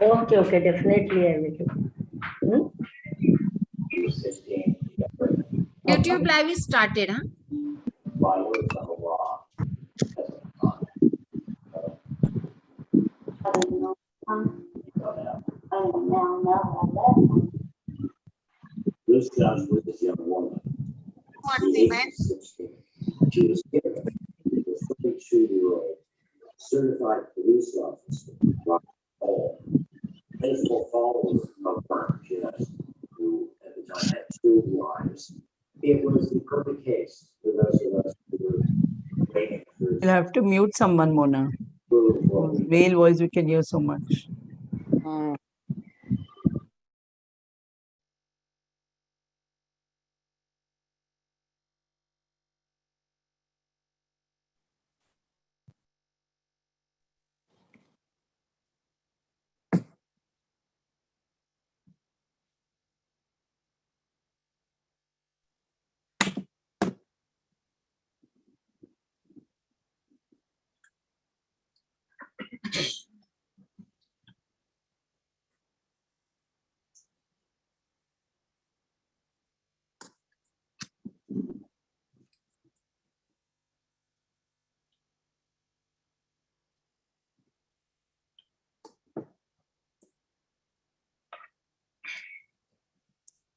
Okay, okay, definitely I will do. YouTube live is started, huh? This guy with this young woman. One minute. She was given a 32-year-old certified police officer, Rajeev, faithful follower of her, yes, who at the time had 2 wives. It was the perfect case for those of us who were waiting for. You'll have to mute someone, Mona. Male voice we can hear so much.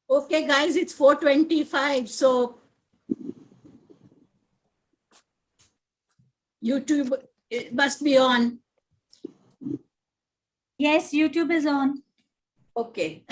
Okay, guys, it's 4:25, so YouTube it must be on. Yes, YouTube is on. Okay.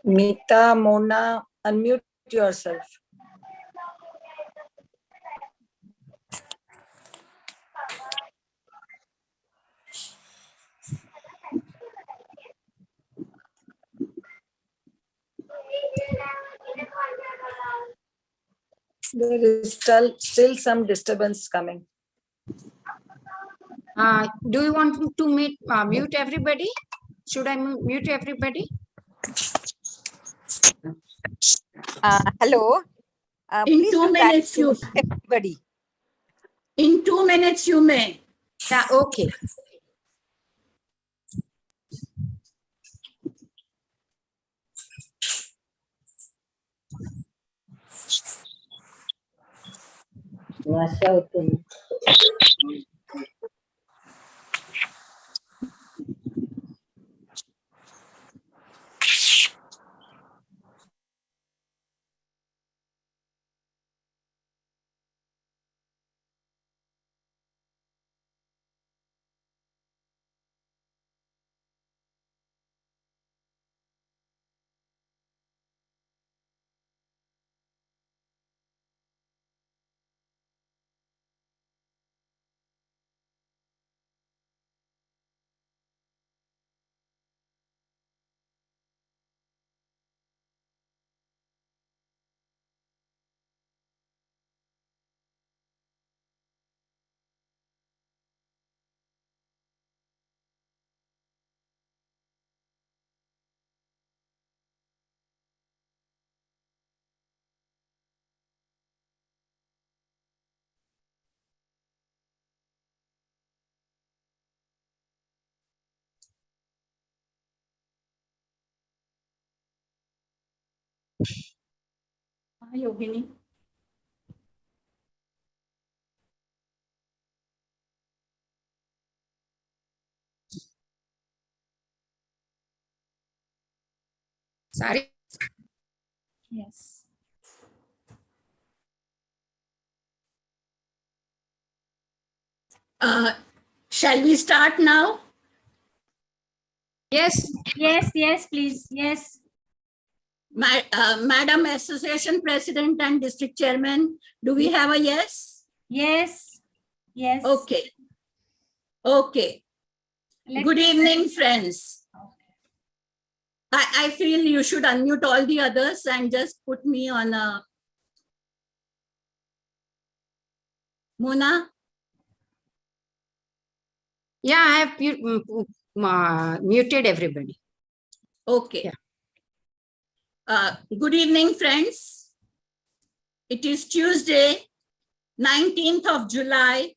Meeta, Mona, unmute yourself. There is still some disturbance coming. Do you want to mute everybody? Should I mute everybody? Hello. In Please 2 do that, minutes, everybody. in 2 minutes, you may. Yeah, okay. Vasha Uttam. Yogini. Sorry. Yes. Shall we start now? Yes. Yes, yes, please. Yes. Madam Association President and District Chairman, do we have a yes? Yes. Yes. Okay. Okay. Let Good me- evening, friends. I feel you should unmute all the others and just put me on a... Mona? Yeah, I have muted everybody. Okay. Yeah. Good evening, friends. It is Tuesday, 19th of July,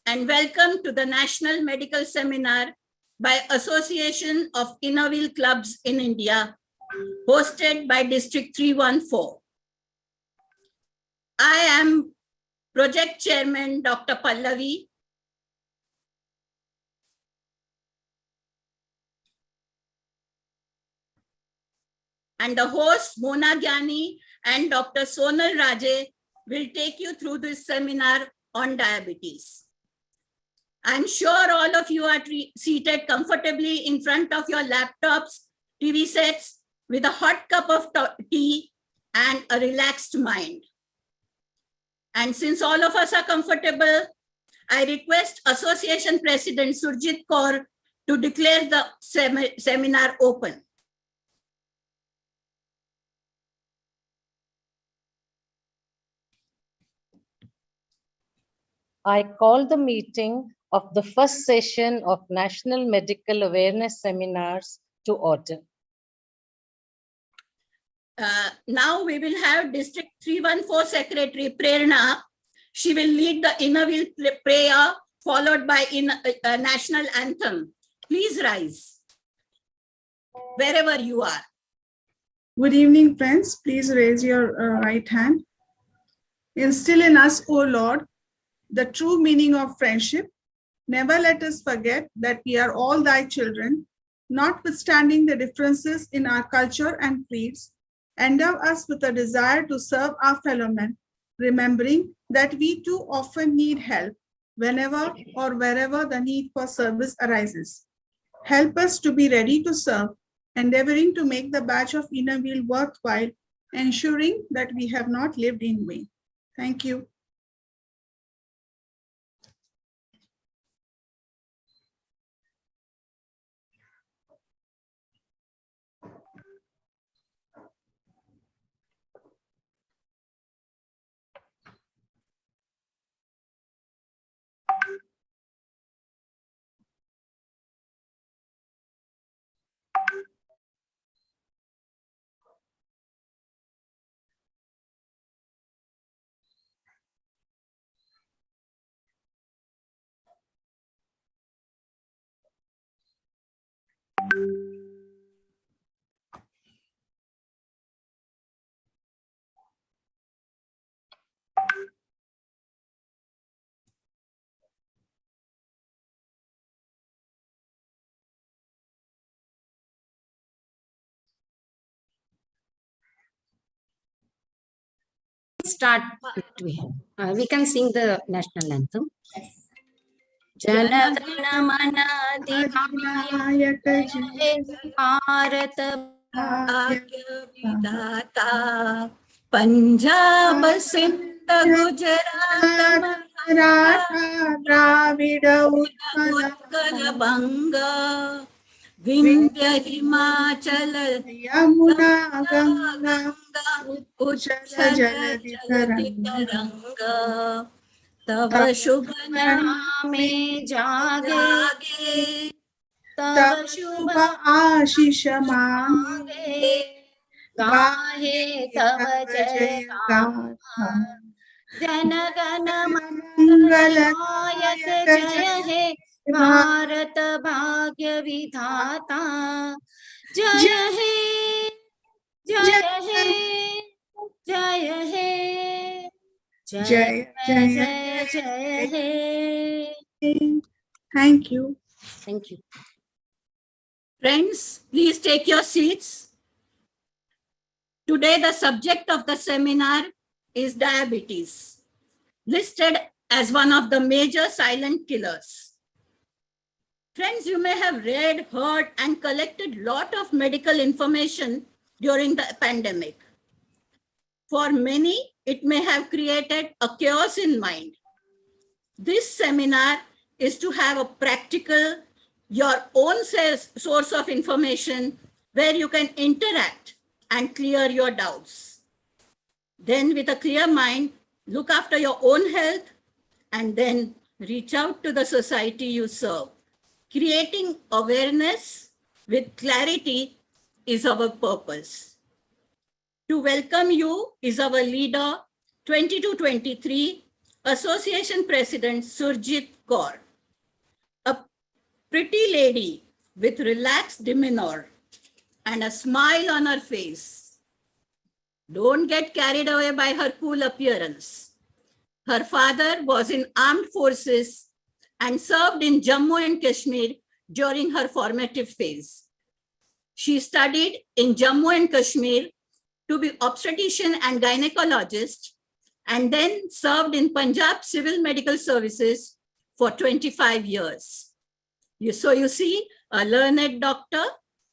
and welcome to the National Medical Seminar by Association of Innovil Clubs in India, hosted by District 314. I am Project Chairman Dr. Pallavi. And the hosts, Mona Gyani and Dr. Sonal Raje, will take you through this seminar on diabetes. I'm sure all of you are seated comfortably in front of your laptops, TV sets, with a hot cup of tea and a relaxed mind. And since all of us are comfortable, I request Association President Sujit Kaur to declare the seminar open. I call the meeting of the first session of National Medical Awareness Seminars to order. Now we will have District 314 Secretary Prairienna. She will lead the Innovil prayer followed by National Anthem. Please rise, wherever you are. Good evening, friends. Please raise your right hand. Instill in us, O Lord, the true meaning of friendship. Never let us forget that we are all thy children, notwithstanding the differences in our culture and creeds. Endow us with a desire to serve our fellow men, remembering that we too often need help whenever or wherever the need for service arises. Help us to be ready to serve, endeavoring to make the badge of Innovil worthwhile, ensuring that we have not lived in vain. Thank you. Start. We can sing the national anthem. Jana Gana Mana Adhinayaka Bharat Vidata Punjab Sindh Gujarat Maratha, Dravida, Utkal Banga Vindhya Himachal Yamuna, Ganga, Uchala Jaladi Taranga Tava Shubh Name Jage Tava Shubha Ashisha Mange Gahe Tava Jaya Gatha Jana Gana Mangala Jaya He Bharat Bhagya Vidhata Jaya He Jaya He Jaya He Jaya Jaya Jaya He. Thank you. Thank you. Friends, please take your seats. Today, the subject of the seminar is diabetes, listed as one of the major silent killers. Friends, you may have read, heard, and collected a lot of medical information during the pandemic. For many, it may have created a chaos in mind. This seminar is to have a practical, your own source of information where you can interact and clear your doubts. Then with a clear mind, look after your own health and then reach out to the society you serve. Creating awareness with clarity is our purpose. To welcome you is our leader, 2223, Association President Surjit Kaur, a pretty lady with relaxed demeanor and a smile on her face. Don't get carried away by her cool appearance. Her father was in armed forces and served in Jammu and Kashmir during her formative phase. She studied in Jammu and Kashmir to be obstetrician and gynecologist, and then served in Punjab Civil Medical Services for 25 years. So you see, a learned doctor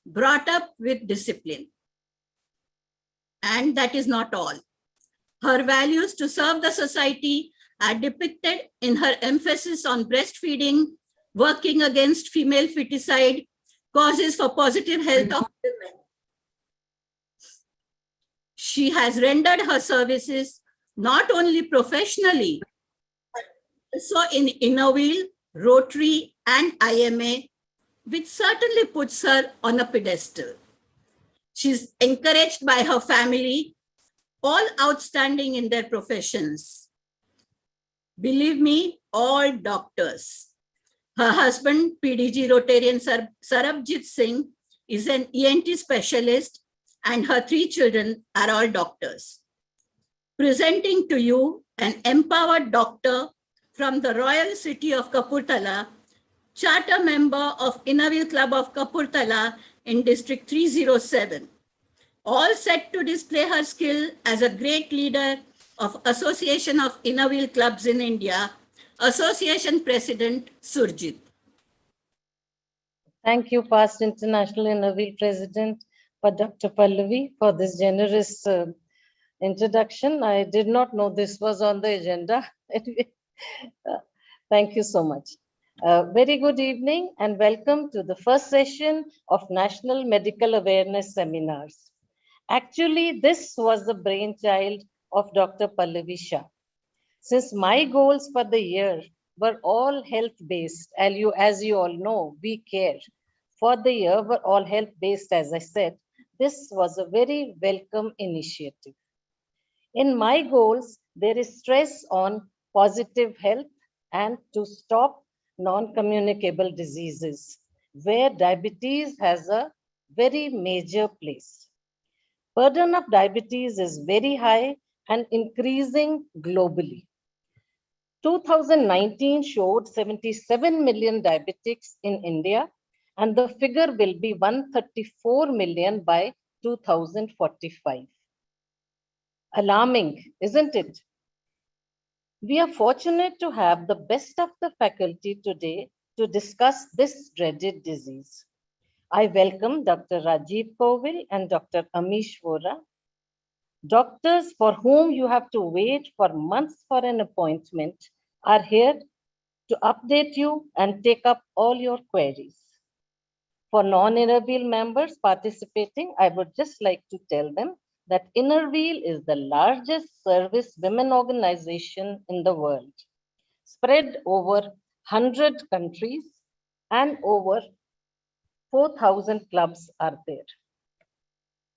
brought up with discipline. And that is not all. Her values to serve the society are depicted in her emphasis on breastfeeding, working against female feticide, causes for positive health of women. She has rendered her services not only professionally, but also in Innoville, Rotary, and IMA, which certainly puts her on a pedestal. She's encouraged by her family, all outstanding in their professions. Believe me, all doctors. Her husband, PDG Rotarian Sarabjit Singh, is an ENT specialist, and her 3 children are all doctors. Presenting to you an empowered doctor from the Royal City of Kapurthala, charter member of Innoville Club of Kapurthala in District 307, all set to display her skill as a great leader of Association of Innoville Clubs in India, Association President Surjit. Thank you, past International Innoville President, for Dr. Pallavi, for this generous introduction. I did not know this was on the agenda. Thank you so much. Very good evening and welcome to the first session of National Medical Awareness Seminars. Actually, this was the brainchild of Dr. Pallavi Shah. Since my goals for the year were all health-based, as you all know, we care. For the year were all health-based, as I said, this was a very welcome initiative. In my goals, there is stress on positive health and to stop non-communicable diseases, where diabetes has a very major place. Burden of diabetes is very high and increasing globally. 2019 showed 77 million diabetics in India, and the figure will be 134 million by 2045. Alarming, isn't it? We are fortunate to have the best of the faculty today to discuss this dreaded disease. I welcome Dr. Rajeev Kovind and Dr. Ami Shwara, doctors for whom you have to wait for months for an appointment are here to update you and take up all your queries. For non-Innerwheel members participating, I would just like to tell them that Innerwheel is the largest service women organization in the world, spread over 100 countries and over 4,000 clubs are there.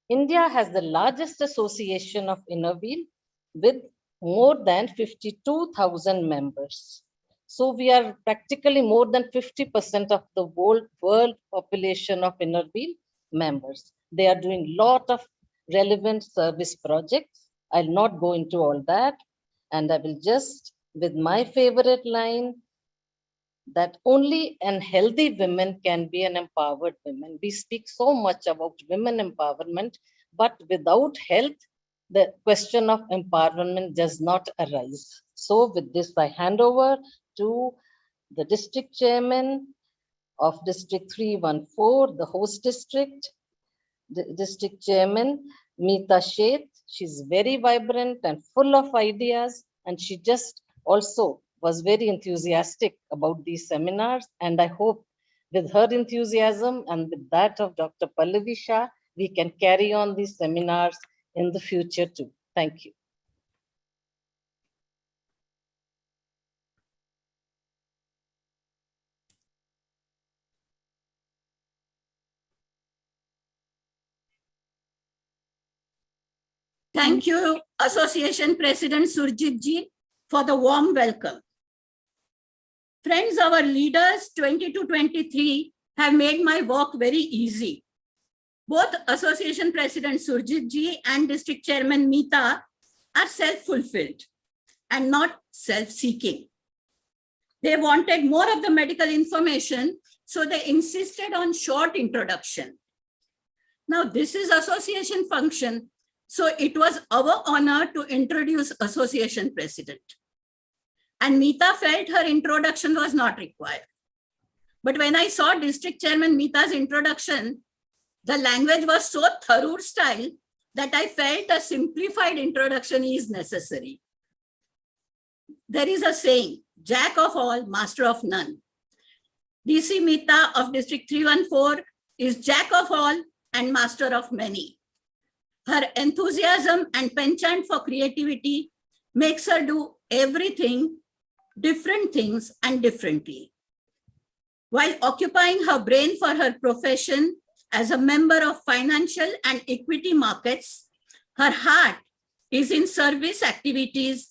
India has the largest association of Innerwheel with more than 52,000 members. So we are practically more than 50% of the world population of Innerwheel members. They are doing a lot of relevant service projects. I'll not go into all that. And I will just, with my favorite line, that only an healthy woman can be an empowered woman. We speak so much about women empowerment, but without health, the question of empowerment does not arise. So with this, I hand over to the district chairman of District 314, the host district, district chairman, Meeta Sheth. She's very vibrant and full of ideas, and she just also was very enthusiastic about these seminars. And I hope with her enthusiasm and with that of Dr. Pallavi Shah, we can carry on these seminars in the future too. Thank you. Thank you, Association President Surjit ji, for the warm welcome. Friends, our leaders 20 to 23 have made my work very easy. Both Association President Surjit ji and District Chairman Meeta are self-fulfilled and not self-seeking. They wanted more of the medical information, so they insisted on short introduction. Now, this is association function, so it was our honor to introduce Association President. And Meeta felt her introduction was not required. But when I saw District Chairman Meeta's introduction, the language was so Tharoor style that I felt a simplified introduction is necessary. There is a saying, Jack of all, master of none. DC Meeta of District 314 is Jack of all and master of many. Her enthusiasm and penchant for creativity makes her do everything, different things and differently. While occupying her brain for her profession as a member of financial and equity markets, her heart is in service activities,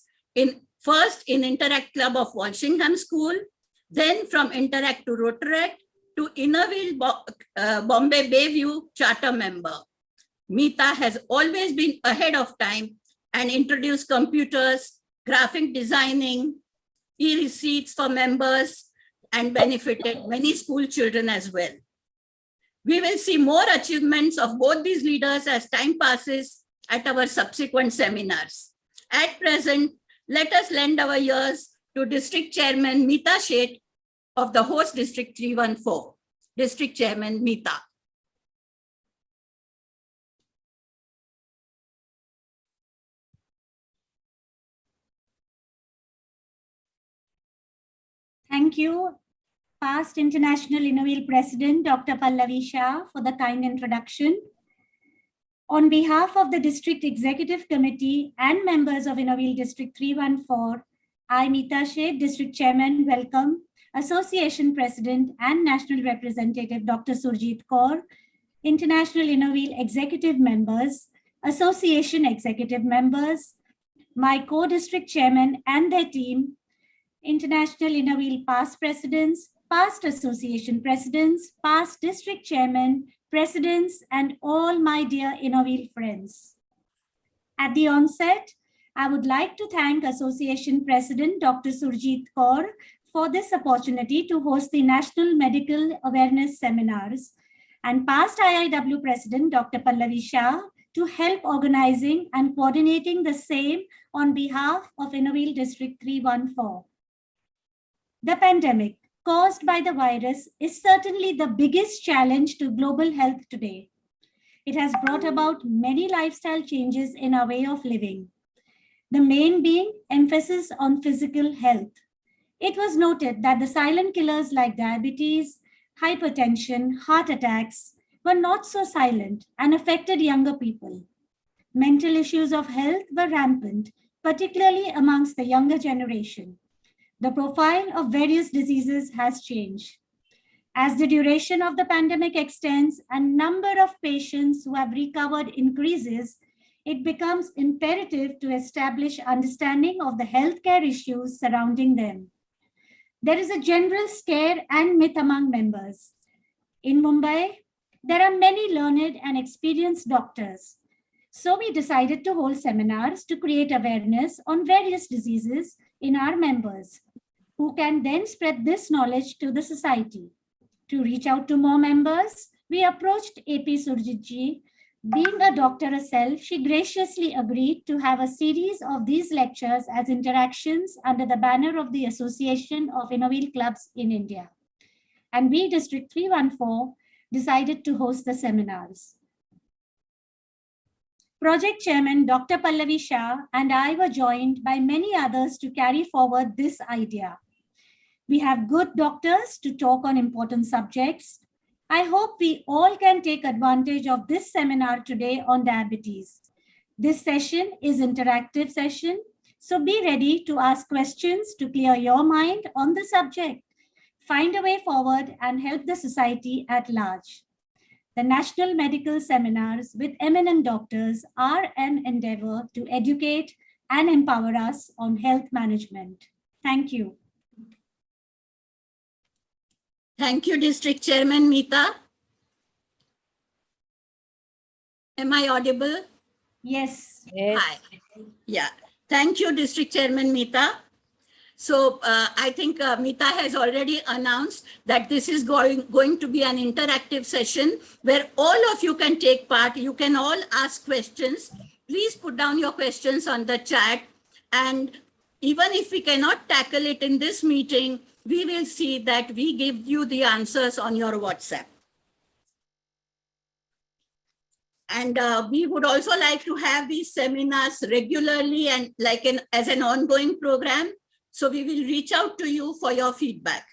first in Interact Club of Walsingham School, then from Interact to Rotaract to Innerville Bombay Bayview charter member. Meeta has always been ahead of time and introduced computers, graphic designing, e-receipts for members, and benefited many school children as well. We will see more achievements of both these leaders as time passes at our subsequent seminars. At present, let us lend our ears to District Chairman Meeta Sheth of the host District 314. District Chairman Meeta. Thank you, past International Innoville President, Dr. Pallavi Shah, for the kind introduction. On behalf of the District Executive Committee and members of Innoville District 314, I, Meeta Sheth, District Chairman, welcome Association President and National Representative Dr. Surjit Kaur, International Innoville Executive Members, Association Executive Members, my co-district chairman and their team, International Innoville past presidents, past association presidents, past district chairmen, presidents, and all my dear Innoville friends. At the onset, I would like to thank Association President Dr. Surjit Kaur for this opportunity to host the National Medical Awareness Seminars, and past IIW President Dr. Pallavi Shah to help organizing and coordinating the same on behalf of Innoville District 314. The pandemic caused by the virus is certainly the biggest challenge to global health today. It has brought about many lifestyle changes in our way of living, the main being emphasis on physical health. It was noted that the silent killers like diabetes, hypertension, heart attacks were not so silent and affected younger people. Mental issues of health were rampant, particularly amongst the younger generation. The profile of various diseases has changed. As the duration of the pandemic extends and number of patients who have recovered increases, it becomes imperative to establish understanding of the healthcare issues surrounding them. There is a general scare and myth among members. In Mumbai, there are many learned and experienced doctors. So we decided to hold seminars to create awareness on various diseases in our members, who can then spread this knowledge to the society. To reach out to more members, we approached AP Surjit ji Being a doctor herself, she graciously agreed to have a series of these lectures as interactions under the banner of the Association of Innovil Clubs in India. And we, District 314, decided to host the seminars. Project Chairman Dr. Pallavi Shah and I were joined by many others to carry forward this idea. We have good doctors to talk on important subjects. I hope we all can take advantage of this seminar today on diabetes. This session is an interactive session, so be ready to ask questions to clear your mind on the subject, find a way forward, and help the society at large. The National Medical Seminars with eminent doctors are an endeavor to educate and empower us on health management. Thank you. Thank you, District Chairman Meeta. Am I audible? Yes. Yes. Hi. Yeah. Thank you, District Chairman Meeta. So I think Meeta has already announced that this is going to be an interactive session where all of you can take part. You can all ask questions. Please put down your questions on the chat. And even if we cannot tackle it in this meeting, we will see that we give you the answers on your WhatsApp. And we would also like to have these seminars regularly and as an ongoing program. So we will reach out to you for your feedback.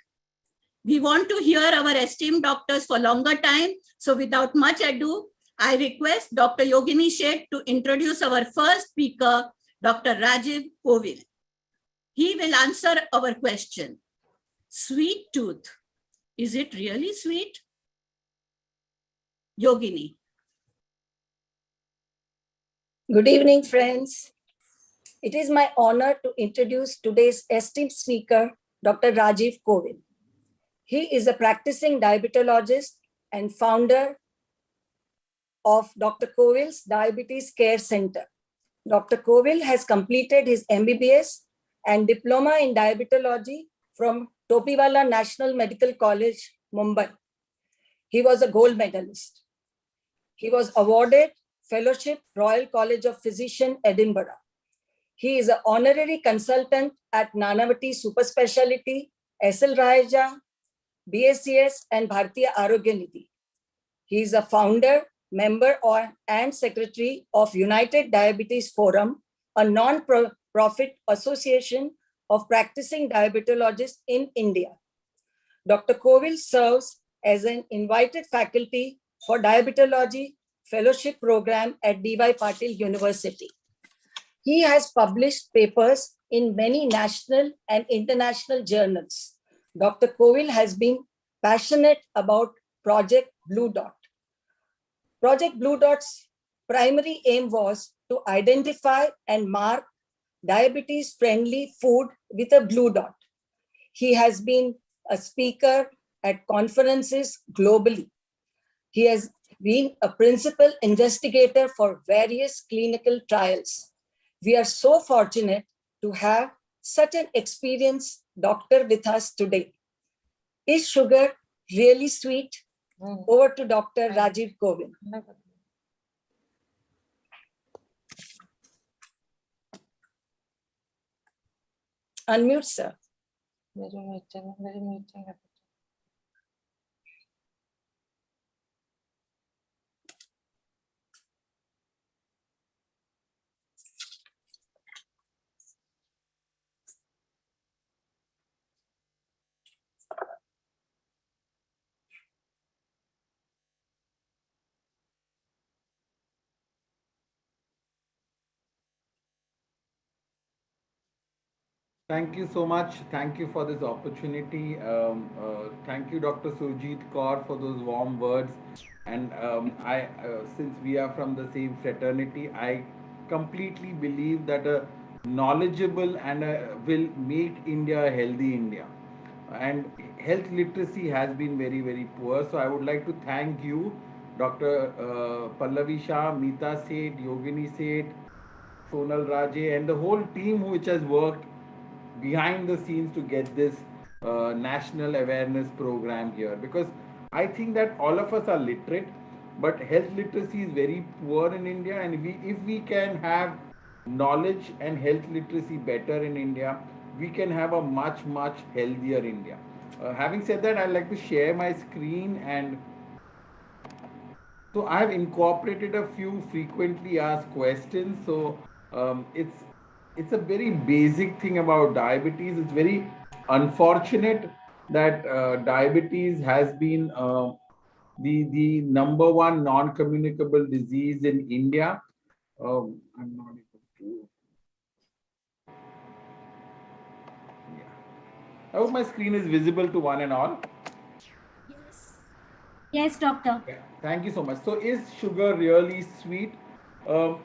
We want to hear our esteemed doctors for longer time. So without much ado, I request Dr. Yogini Sheth to introduce our first speaker, Dr. Rajeev Kovind. He will answer our question. Sweet tooth, is it really sweet? Yogini. Good evening, friends. It is my honor to introduce today's esteemed speaker, Dr. Rajeev Kovind. He is a practicing diabetologist and founder of Dr. Kovild's Diabetes Care Center. Dr. Kovind has completed his MBBS and Diploma in Diabetology from Topiwala National Medical College, Mumbai. He was a gold medalist. He was awarded Fellowship, Royal College of Physicians, Edinburgh. He is an honorary consultant at Nanavati Super Speciality, SL Raheja, BACS, and Bharatiya Arogya Nidhi. He is a founder, member, and secretary of United Diabetes Forum, a non-profit association of practicing diabetologists in India. Dr. Kovind serves as an invited faculty for diabetology fellowship program at D.Y. Patil University. He has published papers in many national and international journals. Dr. Kovind has been passionate about Project Blue Dot. Project Blue Dot's primary aim was to identify and mark diabetes-friendly food with a blue dot. He has been a speaker at conferences globally. He has been a principal investigator for various clinical trials. We are so fortunate to have such an experienced doctor with us today. Is sugar really sweet? Over to Dr. Rajeev Kovind. Unmute, sir. Very meeting. Thank you so much. Thank you for this opportunity. Thank you, Dr. Sujit Kaur, for those warm words. And since we are from the same fraternity, I completely believe that a knowledgeable and will make India a healthy India. And health literacy has been very, very poor. So I would like to thank you, Dr. Pallavi Shah, Meeta Seth, Yogini Seth, Sonal Raje, and the whole team which has worked behind the scenes to get this national awareness program here, because I think that all of us are literate, but health literacy is very poor in India, and if we can have knowledge and health literacy better in India, we can have a much healthier India. Having said that, I'd like to share my screen, and so I have incorporated a few frequently asked questions. So it's a very basic thing about diabetes. It's very unfortunate that diabetes has been the number one non-communicable disease in India. I'm not able to. Yeah. I hope my screen is visible to one and all. Yes, doctor. Yeah, thank you so much. So, is sugar really sweet? Um,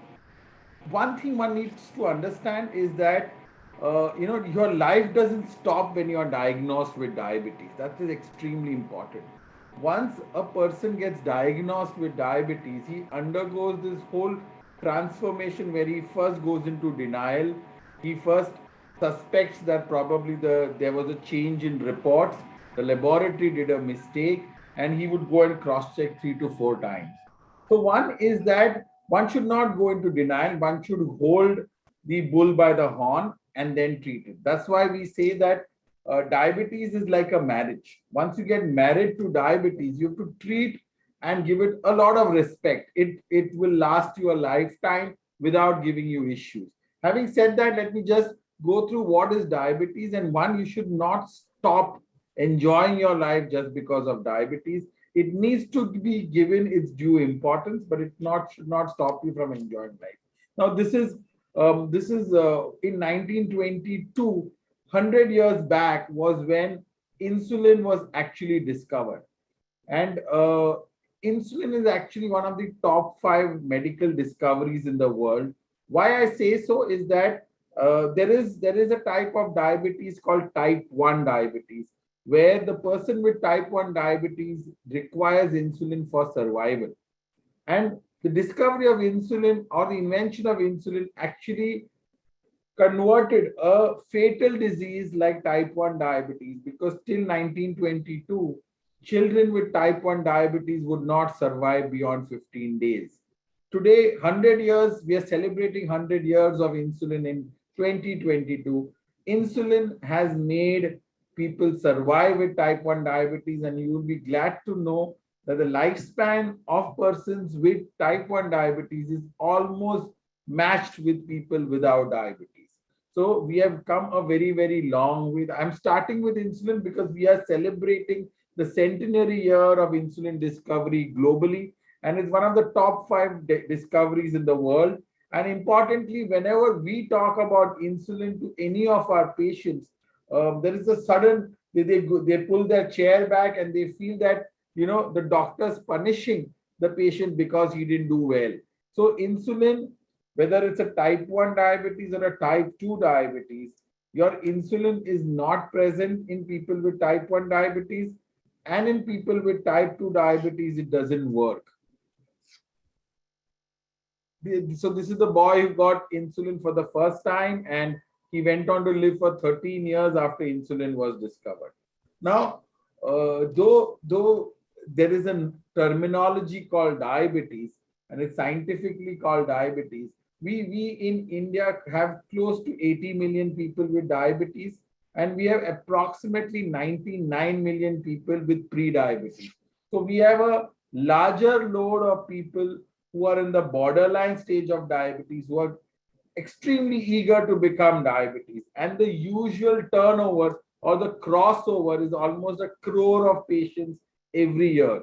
One thing one needs to understand is that your life doesn't stop when you are diagnosed with diabetes. That is extremely important. Once a person gets diagnosed with diabetes, he undergoes this whole transformation where he first goes into denial. He first suspects that probably there was a change in reports, the laboratory did a mistake, and he would go and cross check 3 to 4 times. So one is that one should not go into denial. One should hold the bull by the horn and then treat it. That's why we say that diabetes is like a marriage. Once you get married to diabetes, you have to treat and give it a lot of respect. It will last you a lifetime without giving you issues. Having said that, let me just go through what is diabetes. And one, you should not stop enjoying your life just because of diabetes. It needs to be given its due importance, but it should not stop you from enjoying life. Now, this is in 1922, 100 years back was when insulin was actually discovered, and insulin is actually one of the top 5 medical discoveries in the world. Why I say so is that there is a type of diabetes called type 1 diabetes, where the person with type 1 diabetes requires insulin for survival. And the discovery of insulin or the invention of insulin actually converted a fatal disease like type 1 diabetes, because till 1922, children with type 1 diabetes would not survive beyond 15 days. Today, 100 years, we are celebrating 100 years of insulin in 2022. Insulin has made people survive with type 1 diabetes, and you will be glad to know that the lifespan of persons with type 1 diabetes is almost matched with people without diabetes. So we have come a very long way. I'm starting with insulin because we are celebrating the centenary year of insulin discovery globally, and it's one of the top 5 discoveries in the world. And importantly, whenever we talk about insulin to any of our patients, there is a sudden, they pull their chair back and they feel that the doctor's punishing the patient because he didn't do well. So insulin, whether it's a type 1 diabetes or a type 2 diabetes, your insulin is not present in people with type 1 diabetes, and in people with type 2 diabetes, it doesn't work. So this is the boy who got insulin for the first time, and he went on to live for 13 years after insulin was discovered. Now, though there is a terminology called diabetes, and it's scientifically called diabetes, we in India have close to 80 million people with diabetes, and we have approximately 99 million people with pre-diabetes. So we have a larger load of people who are in the borderline stage of diabetes, who are extremely eager to become diabetes. And the usual turnover or the crossover is almost 1 crore of patients every year.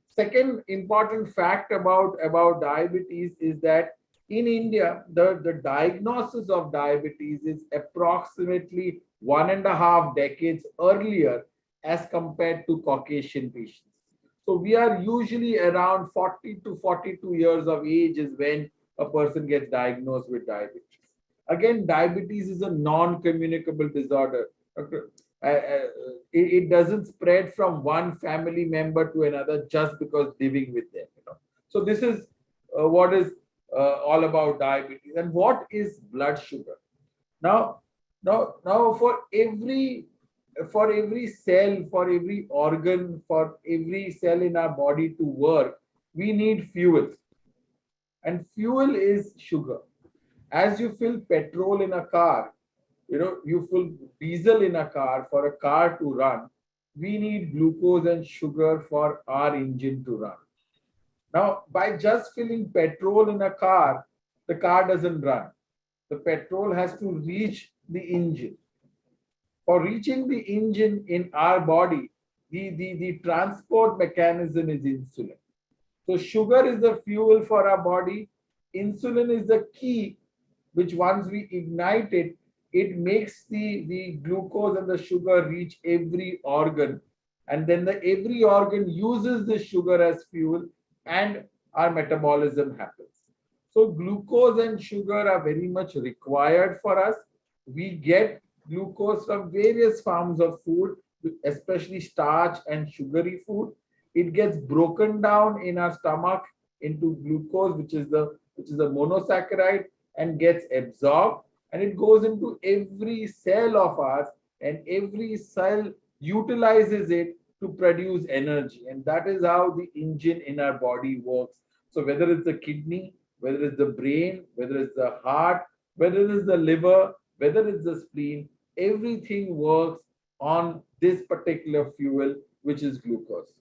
Second important fact about diabetes is that in India, the diagnosis of diabetes is approximately 1.5 decades earlier as compared to Caucasian patients. So we are usually around 40 to 42 years of age is when a person gets diagnosed with diabetes. Again, diabetes is a non-communicable disorder. It doesn't spread from one family member to another just because living with them. So this is what is all about diabetes. And what is blood sugar? Now for every cell, for every organ, for every cell in our body to work, we need fuel. And fuel is sugar. As you fill petrol in a car, you fill diesel in a car for a car to run, we need glucose and sugar for our engine to run. Now, by just filling petrol in a car, the car doesn't run. The petrol has to reach the engine. For reaching the engine in our body, the transport mechanism is insulin. So sugar is the fuel for our body. Insulin is the key, which once we ignite it, it makes the glucose and the sugar reach every organ. And then every organ uses the sugar as fuel and our metabolism happens. So glucose and sugar are very much required for us. We get glucose from various forms of food, especially starch and sugary food. It gets broken down in our stomach into glucose, which is a monosaccharide, and gets absorbed, and it goes into every cell of ours, and every cell utilizes it to produce energy. And that is how the engine in our body works. So whether it's the kidney, whether it's the brain, whether it's the heart, whether it is the liver, whether it's the spleen, everything works on this particular fuel, which is glucose.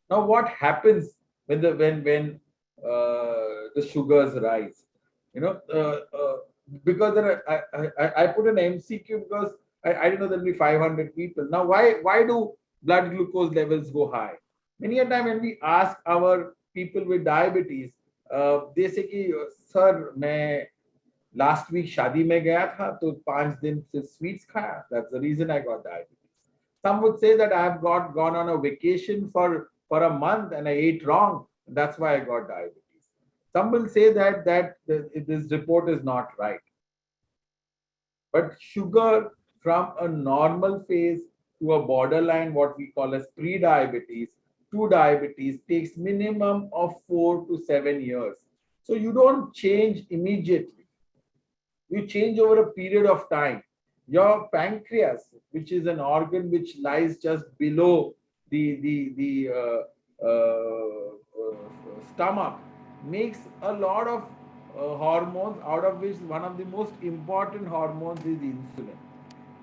Now, what happens when the sugars rise? Because I put an MCQ because I didn't know there'll be 500 people. Now, why do blood glucose levels go high? Many a time when we ask our people with diabetes, they say कि sir, मैं last week शादी में गया था तो 5 दिन से sweets खाया. That's the reason I got diabetes. Some would say that I have gone on a vacation for a month and I ate wrong. That's why I got diabetes. Some will say that this report is not right. But sugar from a normal phase to a borderline, what we call as pre-diabetes, to diabetes, takes minimum of 4 to 7 years. So you don't change immediately. You change over a period of time. Your pancreas, which is an organ which lies just below the stomach, makes a lot of hormones, out of which one of the most important hormones is insulin.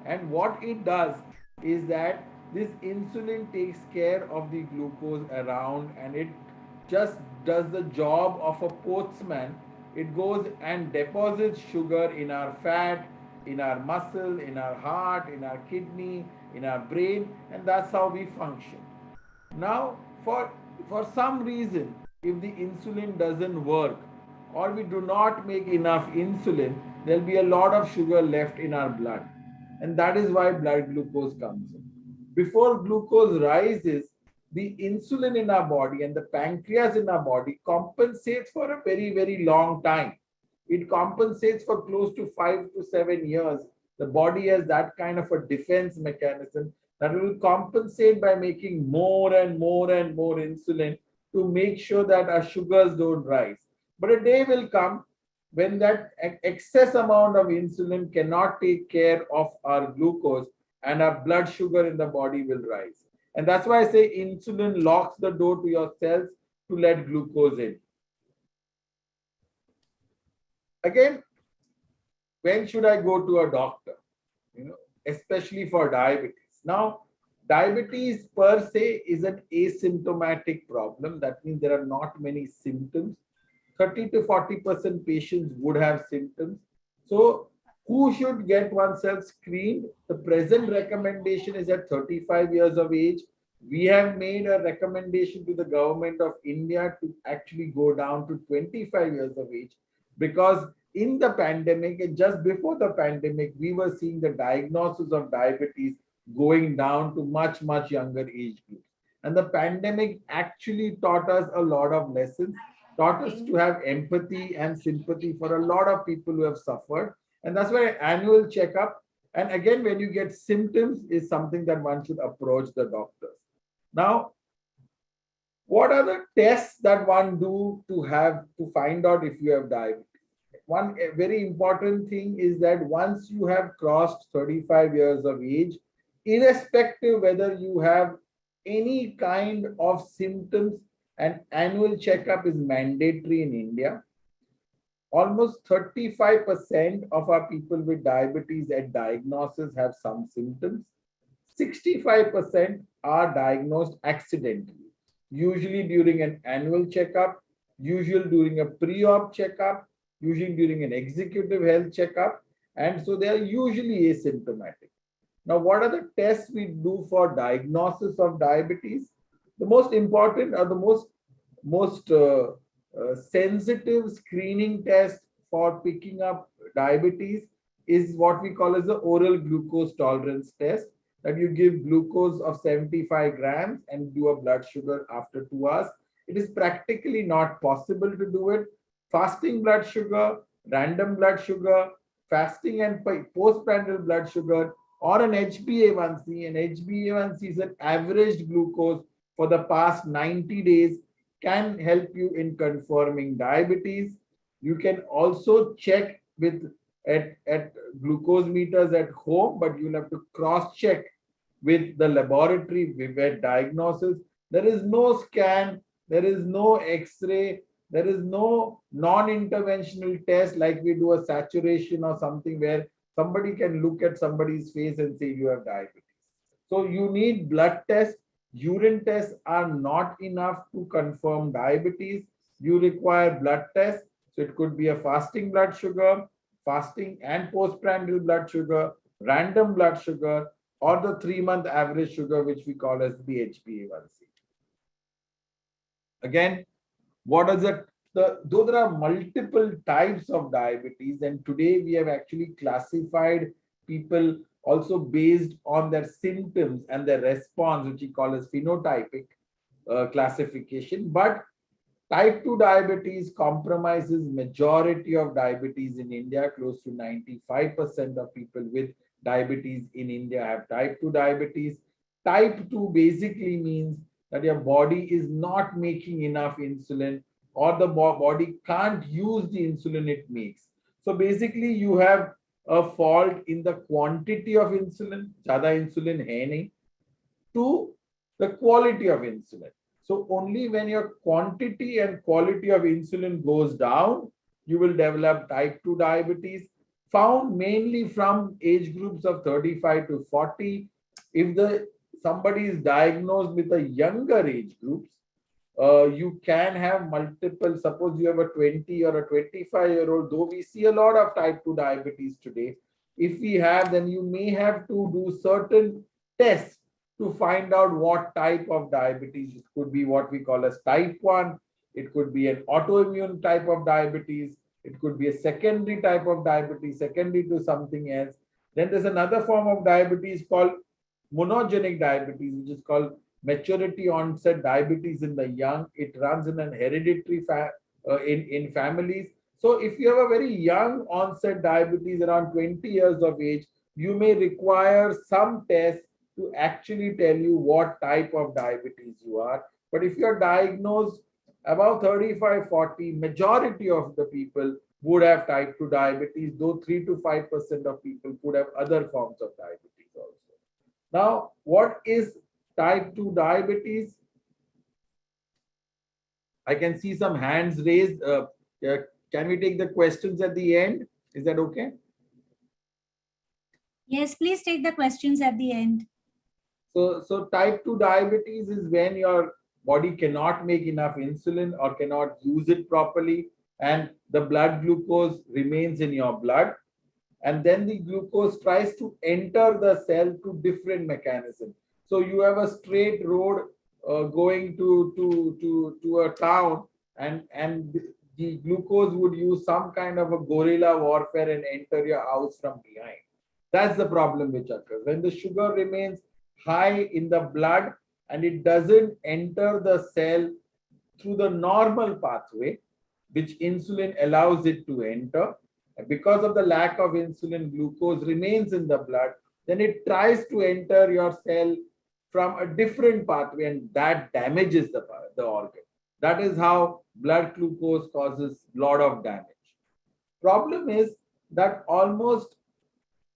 And what it does is that this insulin takes care of the glucose around, and it just does the job of a postman. It goes and deposits sugar in our fat, in our muscle, in our heart, in our kidney, in our brain, and that's how we function. Now, for some reason, if the insulin doesn't work or we do not make enough insulin, there'll be a lot of sugar left in our blood. And that is why blood glucose comes in. Before glucose rises, the insulin in our body and the pancreas in our body compensates for a very, very long time. It compensates for close to 5 to 7 years. The body has that kind of a defense mechanism that will compensate by making more and more and more insulin to make sure that our sugars don't rise. But a day will come when that excess amount of insulin cannot take care of our glucose and our blood sugar in the body will rise. And that's why I say insulin locks the door to your cells to let glucose in. Again, when should I go to a doctor? Especially for diabetes. Now, diabetes per se is an asymptomatic problem. That means there are not many symptoms. 30 to 40% patients would have symptoms. So who should get oneself screened? The present recommendation is at 35 years of age. We have made a recommendation to the government of India to actually go down to 25 years of age, because in the pandemic and just before the pandemic, we were seeing the diagnosis of diabetes going down to much, much younger age groups. And the pandemic actually taught us a lot of lessons, taught us to have empathy and sympathy for a lot of people who have suffered. And that's why annual checkup, and again, when you get symptoms, is something that one should approach the doctors. Now, what are the tests that one do to find out if you have diabetes? One very important thing is that once you have crossed 35 years of age, irrespective whether you have any kind of symptoms, An annual checkup is mandatory in India. Almost 35% of our people with diabetes at diagnosis have some symptoms. 65% are diagnosed accidentally, usually during an annual checkup, usually during a pre-op checkup, usually during an executive health checkup, and so they are usually asymptomatic. Now, what are the tests we do for diagnosis of diabetes? The most important or the most sensitive screening test for picking up diabetes is what we call as the oral glucose tolerance test, that you give glucose of 75 grams and do a blood sugar after 2 hours. It is practically not possible to do it. Fasting blood sugar, random blood sugar, fasting and postprandial blood sugar, or an HbA1c. An HbA1c is an averaged glucose for the past 90 days, can help you in confirming diabetes. You can also check with at glucose meters at home, but you'll have to cross-check with the laboratory with diagnosis. There is no scan, there is no X-ray, there is no non-interventional test like we do a saturation or something where somebody can look at somebody's face and say you have diabetes. So you need blood tests. Urine tests are not enough to confirm diabetes. You require blood tests. So it could be a fasting blood sugar, fasting and postprandial blood sugar, random blood sugar, or the 3-month average sugar, which we call as the HbA1c. Again, what is it? Though there are multiple types of diabetes, and today we have actually classified people also based on their symptoms and their response, which we call as phenotypic classification. But type 2 diabetes compromises majority of diabetes in India. Close to 95% of people with diabetes in India have type 2 diabetes. Type 2 basically means that your body is not making enough insulin, or the body can't use the insulin it makes. So basically you have a fault in the quantity of insulin, ज़्यादा insulin है नहीं, to the quality of insulin. So only when your quantity and quality of insulin goes down, you will develop type 2 diabetes, found mainly from age groups of 35 to 40. If somebody is diagnosed with a younger age groups, you can have multiple. Suppose you have a 20 or a 25-year-old, though we see a lot of type 2 diabetes today. If we have, then you may have to do certain tests to find out what type of diabetes. It could be what we call as type 1. It could be an autoimmune type of diabetes. It could be a secondary type of diabetes, secondary to something else. Then there's another form of diabetes called monogenic diabetes, which is called maturity onset diabetes in the young. It runs in an hereditary in families. So if you have a very young onset diabetes around 20 years of age, you may require some tests to actually tell you what type of diabetes you are. But if you're diagnosed about 35, 40, majority of the people would have type 2 diabetes, though 3 to 5% of people could have other forms of diabetes also. Now, what is type 2 diabetes? I can see some hands raised. Can we take the questions at the end? Is that okay? Yes, please take the questions at the end. So type 2 diabetes is when your body cannot make enough insulin or cannot use it properly, and the blood glucose remains in your blood. And then the glucose tries to enter the cell through different mechanisms. So you have a straight road going to a town, and the glucose would use some kind of a guerrilla warfare and enter your house from behind. That's the problem which occurs. When the sugar remains high in the blood and it doesn't enter the cell through the normal pathway, which insulin allows it to enter, and because of the lack of insulin, glucose remains in the blood, then it tries to enter your cell from a different pathway, and that damages the organ. That is how blood glucose causes a lot of damage. Problem is that almost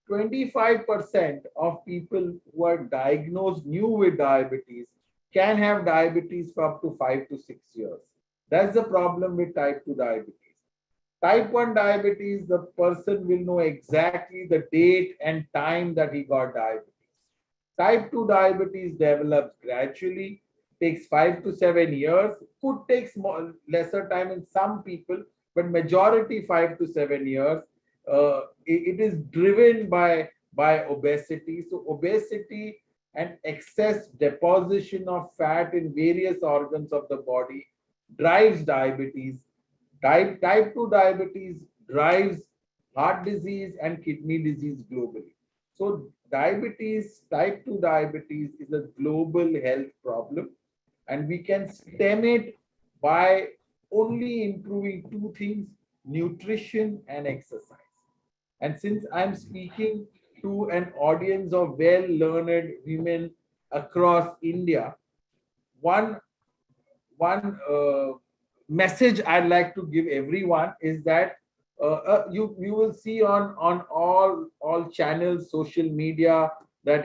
25% of people who are diagnosed new with diabetes can have diabetes for up to 5 to 6 years. That's the problem with type 2 diabetes. Type 1 diabetes, the person will know exactly the date and time that he got diabetes. Type 2 diabetes develops gradually, takes 5 to 7 years, could take lesser time in some people, but majority 5 to 7 years. It is driven by obesity. So obesity and excess deposition of fat in various organs of the body drives diabetes. Type 2 diabetes drives heart disease and kidney disease globally. So diabetes, type 2 diabetes is a global health problem, and we can stem it by only improving two things: nutrition and exercise. And since I'm speaking to an audience of well-learned women across India, one message I'd like to give everyone is that you will see on all channels, social media, that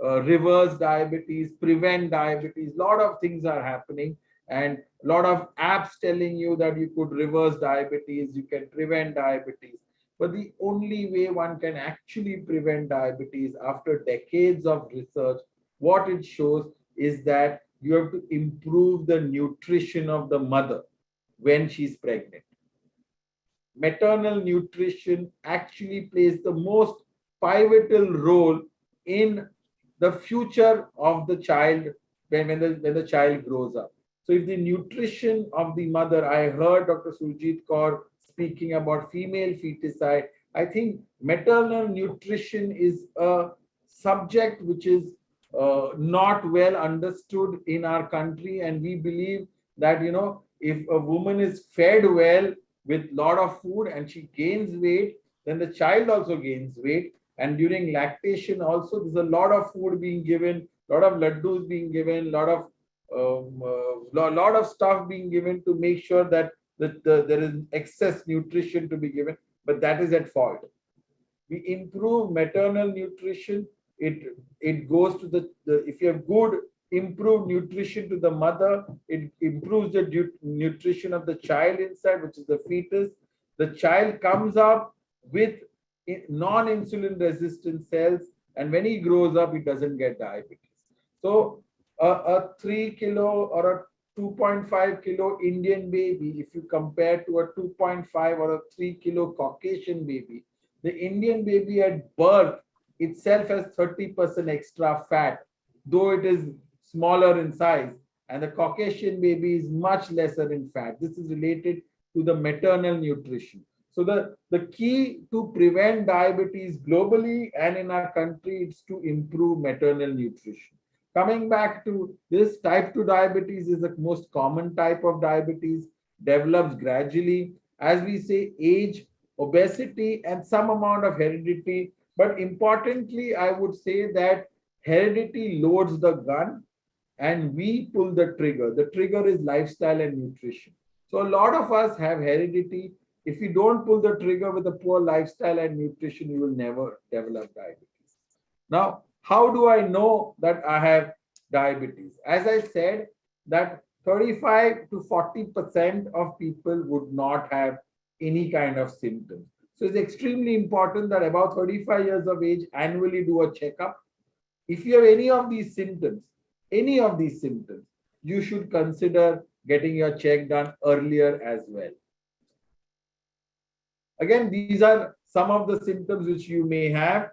reverse diabetes, prevent diabetes. Lot of things are happening, and a lot of apps telling you that you could reverse diabetes, you can prevent diabetes. But the only way one can actually prevent diabetes after decades of research, what it shows is that you have to improve the nutrition of the mother when she's pregnant. Maternal nutrition actually plays the most pivotal role in the future of the child when the child grows up. So if the nutrition of the mother, I heard Dr. Sujit Kaur speaking about female feticide. I think maternal nutrition is a subject which is not well understood in our country, and we believe that if a woman is fed well with lot of food and she gains weight, then the child also gains weight. And during lactation also, there's a lot of food being given, lot of laddus being given, lot of stuff being given to make sure that there is excess nutrition to be given, but that is at fault. We improve maternal nutrition. It goes to the if you have good improved nutrition to the mother, it improves the nutrition of the child inside, which is the fetus. The child comes up with non-insulin resistant cells, and when he grows up, he doesn't get diabetes. So a 3 kilo or a 2.5 kilo Indian baby, if you compare to a 2.5 or a 3 kilo Caucasian baby, the Indian baby at birth itself has 30% extra fat, though it is smaller in size, and the Caucasian baby is much lesser in fat. This is related to the maternal nutrition. So the key to prevent diabetes globally and in our country is to improve maternal nutrition. Coming back to this, type 2 diabetes is the most common type of diabetes, develops gradually. As we say, age, obesity, and some amount of heredity. But importantly, I would say that heredity loads the gun and we pull the trigger. The trigger is lifestyle and nutrition. So a lot of us have heredity. If you don't pull the trigger with a poor lifestyle and nutrition, you will never develop diabetes. Now, how do I know that I have diabetes? As I said, that 35 to 40% of people would not have any kind of symptoms. So it's extremely important that about 35 years of age, annually do a checkup. If you have any of these symptoms, you should consider getting your check done earlier as well. Again, these are some of the symptoms which you may have,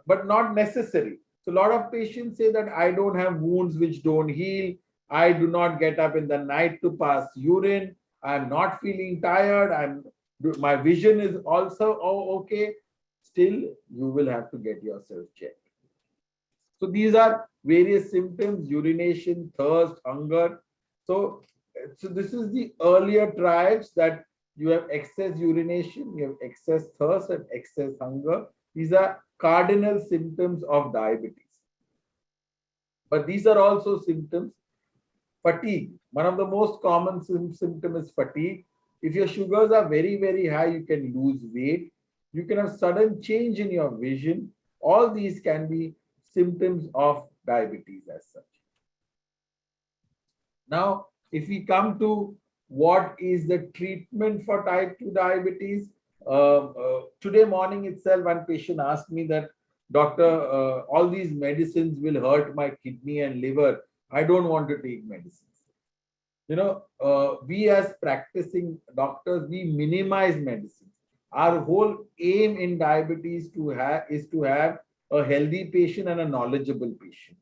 but not necessary. So a lot of patients say that I don't have wounds which don't heal. I do not get up in the night to pass urine. I'm not feeling tired. My vision is also okay. Still, you will have to get yourself checked. So these are various symptoms: urination, thirst, hunger. So this is the earlier triads, that you have excess urination, you have excess thirst, and excess hunger. These are cardinal symptoms of diabetes. But these are also symptoms. Fatigue. One of the most common symptoms is fatigue. If your sugars are very, very high, you can lose weight. You can have sudden change in your vision. All these can be symptoms of diabetes as such. Now, if we come to what is the treatment for type 2 diabetes, today morning itself, one patient asked me that, doctor, all these medicines will hurt my kidney and liver. I don't want to take medicines. We as practicing doctors, we minimize medicines. Our whole aim in diabetes is to have a healthy patient and a knowledgeable patient.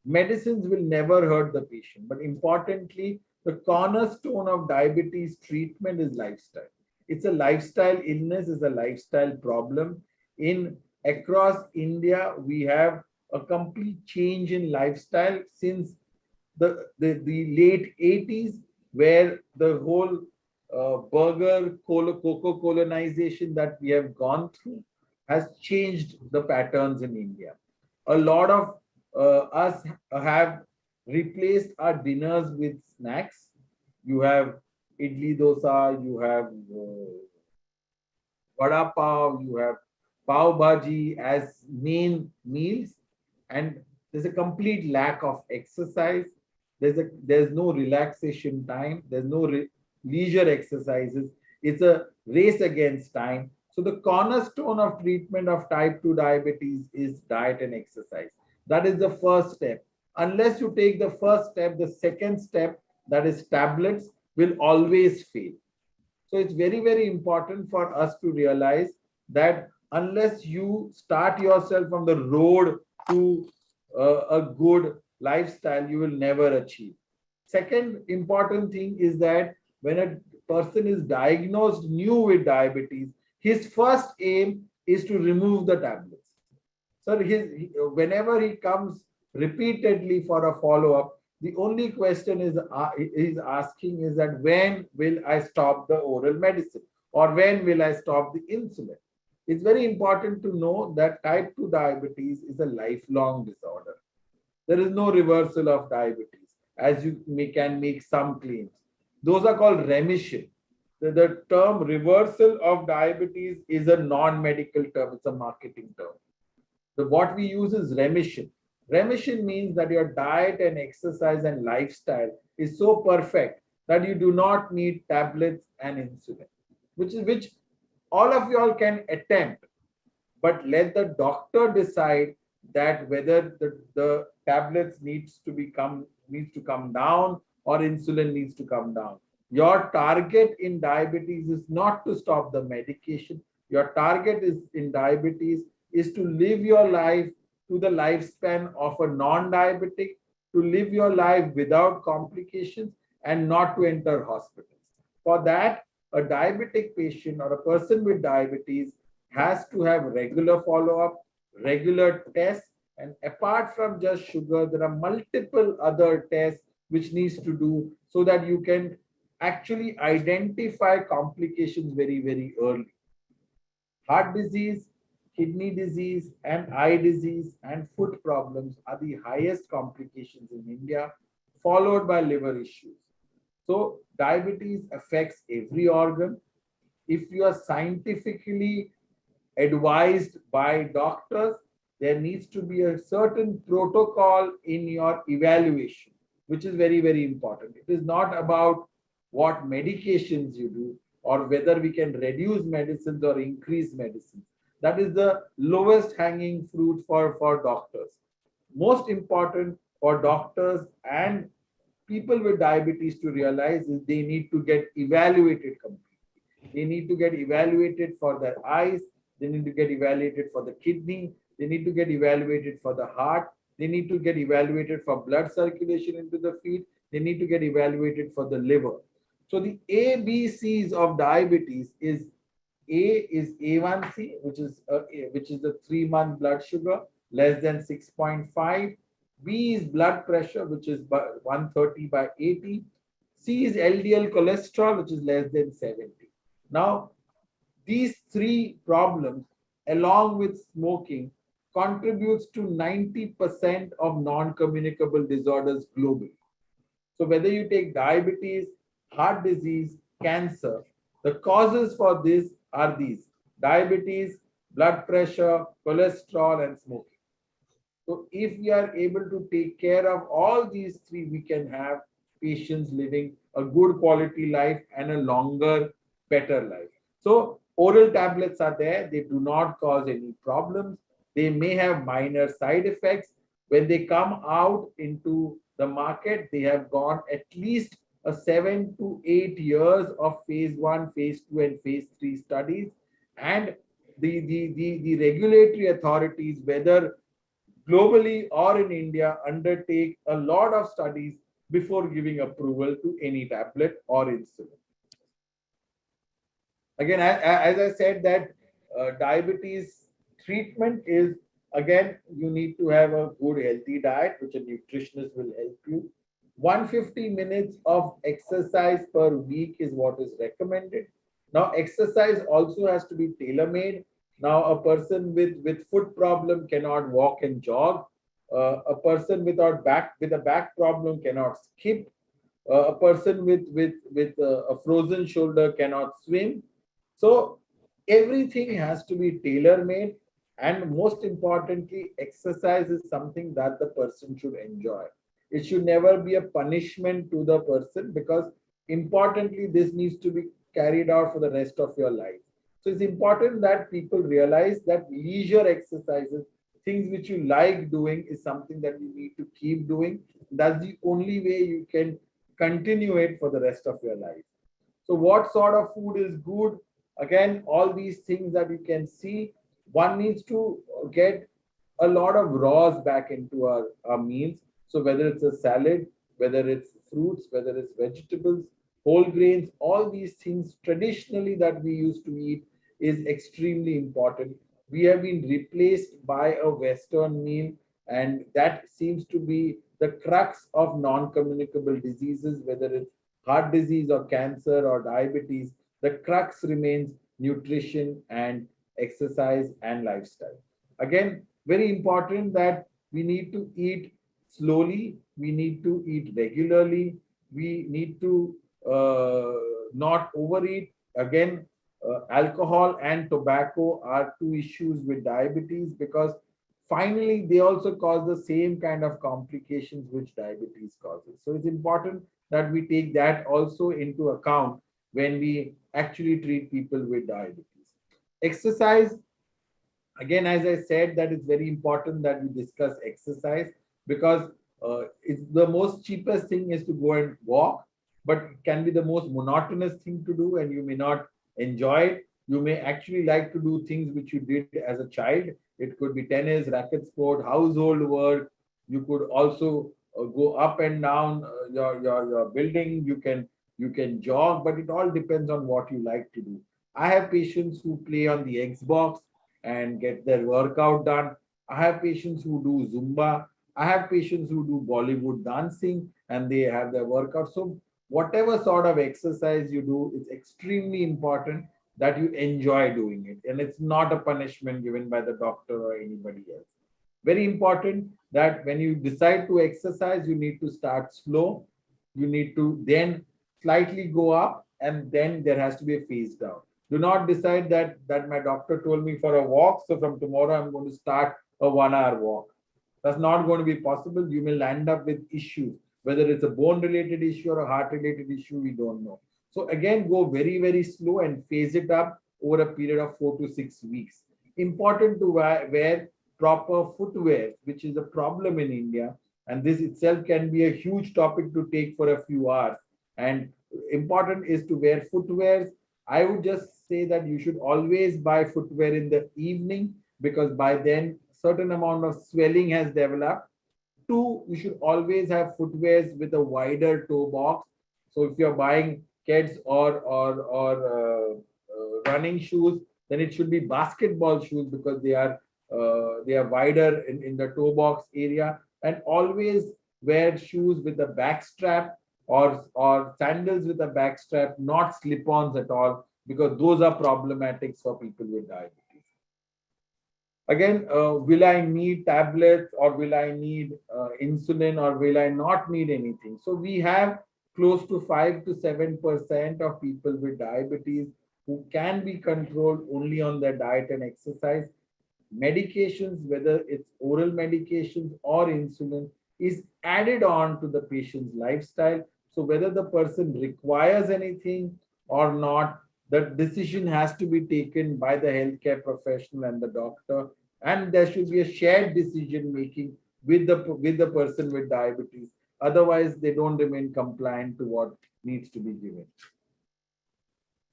Medicines will never hurt the patient, but importantly, the cornerstone of diabetes treatment is lifestyle. It's a lifestyle illness, it's a lifestyle problem. Across India, we have a complete change in lifestyle since the late 80s, where the whole cocoa colonization that we have gone through has changed the patterns in India. A lot of us have replaced our dinners with snacks. You have idli dosa, you have vada pav, you have pav bhaji as main meals, and there's a complete lack of exercise. There's no relaxation time. There's no leisure exercises. It's a race against time. So the cornerstone of treatment of type 2 diabetes is diet and exercise. That is the first step. Unless you take the first step, the second step, that is tablets, will always fail. So it's very, very important for us to realize that unless you start yourself on the road to a good lifestyle, you will never achieve. Second important thing is that when a person is diagnosed new with diabetes, his first aim is to remove the tablets. So whenever he comes repeatedly for a follow-up, the only question is asking is that when will I stop the oral medicine, or when will I stop the insulin? It's very important to know that type 2 diabetes is a lifelong disorder. There is no reversal of diabetes, as you can make some claims. Those are called remission. The term reversal of diabetes is a non-medical term. It's a marketing term. What we use is remission. Remission means that your diet and exercise and lifestyle is so perfect that you do not need tablets and insulin, which all of you all can attempt, but let the doctor decide that whether the tablets needs to come down or insulin needs to come down. Your target in diabetes is not to stop the medication. Your target in diabetes is to live your life to the lifespan of a non-diabetic, to live your life without complications and not to enter hospitals. For that, a diabetic patient or a person with diabetes has to have regular follow-up, regular tests, and apart from just sugar, there are multiple other tests which needs to do so that you can actually identify complications very, very early. Heart disease, kidney disease, and eye disease and foot problems are the highest complications in India, followed by liver issues. So diabetes affects every organ. If you are scientifically advised by doctors, there needs to be a certain protocol in your evaluation, which is very, very important. It is not about what medications you do or whether we can reduce medicines or increase medicines. That is the lowest hanging fruit for doctors. Most important for doctors and people with diabetes to realize is they need to get evaluated completely. They need to get evaluated for their eyes. They need to get evaluated for the kidney. They need to get evaluated for the heart. They need to get evaluated for blood circulation into the feet. They need to get evaluated for the liver. So the ABCs of diabetes is A is A1C, which is the 3-month blood sugar less than 6.5. B is blood pressure, which is 130/80. C is LDL cholesterol, which is less than 70. Now, these three problems, along with smoking, contributes to 90% of non-communicable disorders globally. So whether you take diabetes, heart disease, cancer, the causes for this are these: diabetes, blood pressure, cholesterol, and smoking. So if we are able to take care of all these three, we can have patients living a good quality life and a longer, better life. So oral tablets are there. They do not cause any problems. They may have minor side effects. When they come out into the market, they have gone at least a 7 to 8 years of phase 1, phase 2, and phase 3 studies. And the regulatory authorities, whether globally or in India, undertake a lot of studies before giving approval to any tablet or insulin. Again, as I said, that diabetes treatment is, again, you need to have a good healthy diet, which a nutritionist will help you. 150 minutes of exercise per week is what is recommended. Now, exercise also has to be tailor-made. Now, a person with foot problem cannot walk and jog. A person with a back problem cannot skip. A person with a frozen shoulder cannot swim. So everything has to be tailor-made, and most importantly, exercise is something that the person should enjoy. It should never be a punishment to the person, because importantly, this needs to be carried out for the rest of your life. So it's important that people realize that leisure exercises, things which you like doing, is something that you need to keep doing. That's the only way you can continue it for the rest of your life. So what sort of food is good? Again, all these things that you can see, one needs to get a lot of raws back into our meals. So whether it's a salad, whether it's fruits, whether it's vegetables, whole grains, all these things traditionally that we used to eat is extremely important. We have been replaced by a Western meal, and that seems to be the crux of non-communicable diseases, whether it's heart disease or cancer or diabetes. The crux remains nutrition and exercise and lifestyle. Again, very important that we need to eat slowly, we need to eat regularly, we need to not overeat. Again, alcohol and tobacco are two issues with diabetes, because finally they also cause the same kind of complications which diabetes causes. So it's important that we take that also into account when we actually treat people with diabetes. Exercise, again, as I said, that it's very important that we discuss exercise, because it's the most cheapest thing is to go and walk, but it can be the most monotonous thing to do, and you may not enjoy it. You may actually like to do things which you did as a child. It could be tennis, racket sport, household work. You could also go up and down your building. You can jog, but it all depends on what you like to do. I have patients who play on the Xbox and get their workout done. I have patients who do Zumba. I have patients who do Bollywood dancing and they have their workout. So whatever sort of exercise you do, it's extremely important that you enjoy doing it. And it's not a punishment given by the doctor or anybody else. Very important that when you decide to exercise, you need to start slow. You need to then slightly go up, and then there has to be a phase down. Do not decide that my doctor told me for a walk, so from tomorrow I'm going to start a 1-hour walk. That's not going to be possible. You will end up with issues, whether it's a bone-related issue or a heart-related issue, we don't know. So again, go very, very slow and phase it up over a period of 4 to 6 weeks. Important to wear proper footwear, which is a problem in India. And this itself can be a huge topic to take for a few hours. And important is to wear footwear. I would just say that you should always buy footwear in the evening, because by then certain amount of swelling has developed. 2, you should always have footwears with a wider toe box. So if you're buying kids or running shoes, then it should be basketball shoes, because they are wider in the toe box area. And always wear shoes with a back strap, or sandals with a back strap, not slip-ons at all, because those are problematic for people with diabetes. Again, will I need tablets, or will I need insulin, or will I not need anything? So we have close to 5 to 7% of people with diabetes who can be controlled only on their diet and exercise. Medications, whether it's oral medications or insulin, is added on to the patient's lifestyle. So whether the person requires anything or not, the decision has to be taken by the healthcare professional and the doctor, and there should be a shared decision making with the person with diabetes. Otherwise, they don't remain compliant to what needs to be given.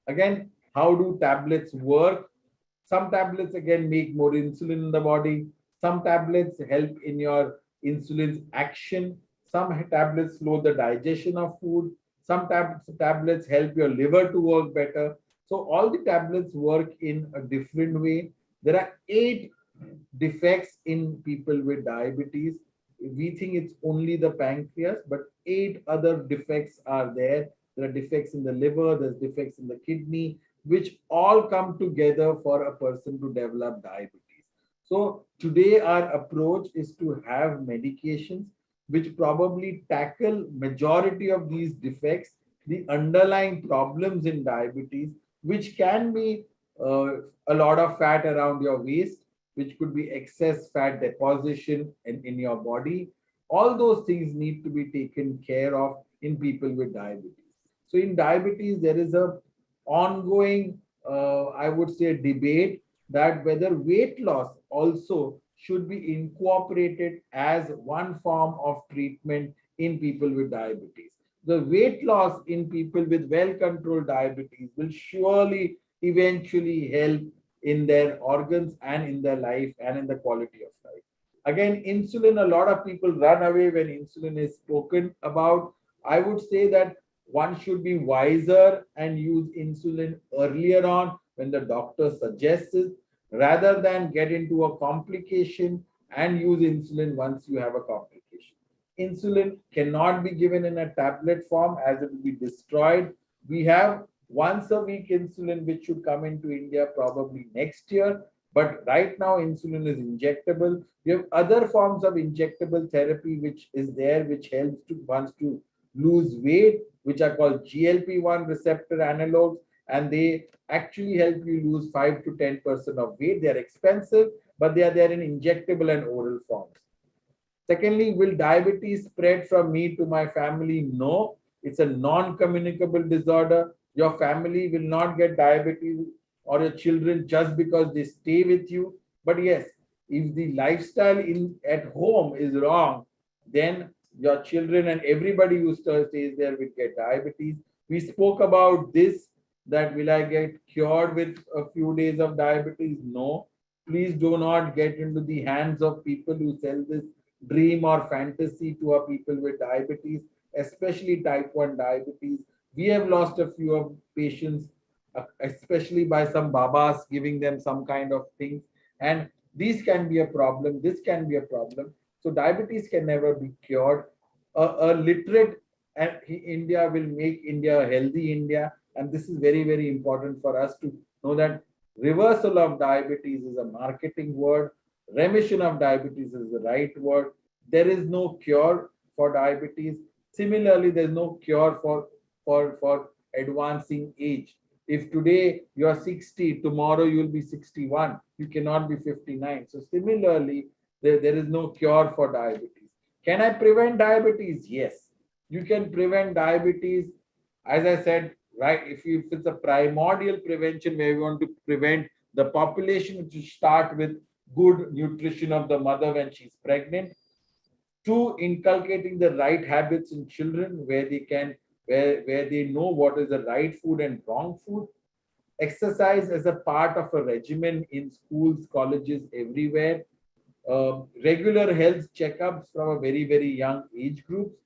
Again, how do tablets work? Some tablets again make more insulin in the body. Some tablets help in your insulin's action. Some tablets slow the digestion of food. Some tablets help your liver to work better. So all the tablets work in a different way. There are 8 defects in people with diabetes. We think it's only the pancreas, but 8 other defects are there. There are defects in the liver, there's defects in the kidney, which all come together for a person to develop diabetes. So today our approach is to have medications which probably tackle majority of these defects, the underlying problems in diabetes, which can be a lot of fat around your waist, which could be excess fat deposition in your body. All those things need to be taken care of in people with diabetes. So in diabetes, there is a ongoing, I would say, debate that whether weight loss also should be incorporated as one form of treatment in people with diabetes. The weight loss in people with well-controlled diabetes will surely eventually help in their organs and in their life and in the quality of life. Again, insulin, a lot of people run away when insulin is spoken about. I would say that one should be wiser and use insulin earlier on when the doctor suggests it, rather than get into a complication and use insulin once you have a complication. Insulin cannot be given in a tablet form as it will be destroyed. We have once a week insulin which should come into India probably next year. But right now insulin is injectable. We have other forms of injectable therapy which is there, which helps to lose weight, which are called GLP-1 receptor analogs, and they actually help you lose 5 to 10% of weight. They are expensive, but they are there in injectable and oral forms. Secondly, will diabetes spread from me to my family? No, it's a non-communicable disorder. Your family will not get diabetes or your children just because they stay with you. But yes, if the lifestyle at home is wrong, then your children and everybody who stays there will get diabetes. We spoke about this, that will I get cured with a few days of diabetes? No. Please do not get into the hands of people who sell this dream or fantasy to our people with diabetes, especially type 1 diabetes. We have lost a few of patients, especially by some babas giving them some kind of things. And these can be a problem. This can be a problem. So diabetes can never be cured. A literate India will make India a healthy India. And this is very, very important for us to know that reversal of diabetes is a marketing word. Remission of diabetes is the right word. There is no cure for diabetes. Similarly, there's no cure for advancing age. If today you are 60, tomorrow you will be 61. You cannot be 59. So similarly, there is no cure for diabetes. Can I prevent diabetes? Yes. You can prevent diabetes, as I said, right? If it's a primordial prevention where we want to prevent the population, to start with good nutrition of the mother when she's pregnant. 2, inculcating the right habits in children where they know what is the right food and wrong food. Exercise as a part of a regimen in schools, colleges, everywhere. Regular health checkups from a very, very young age groups,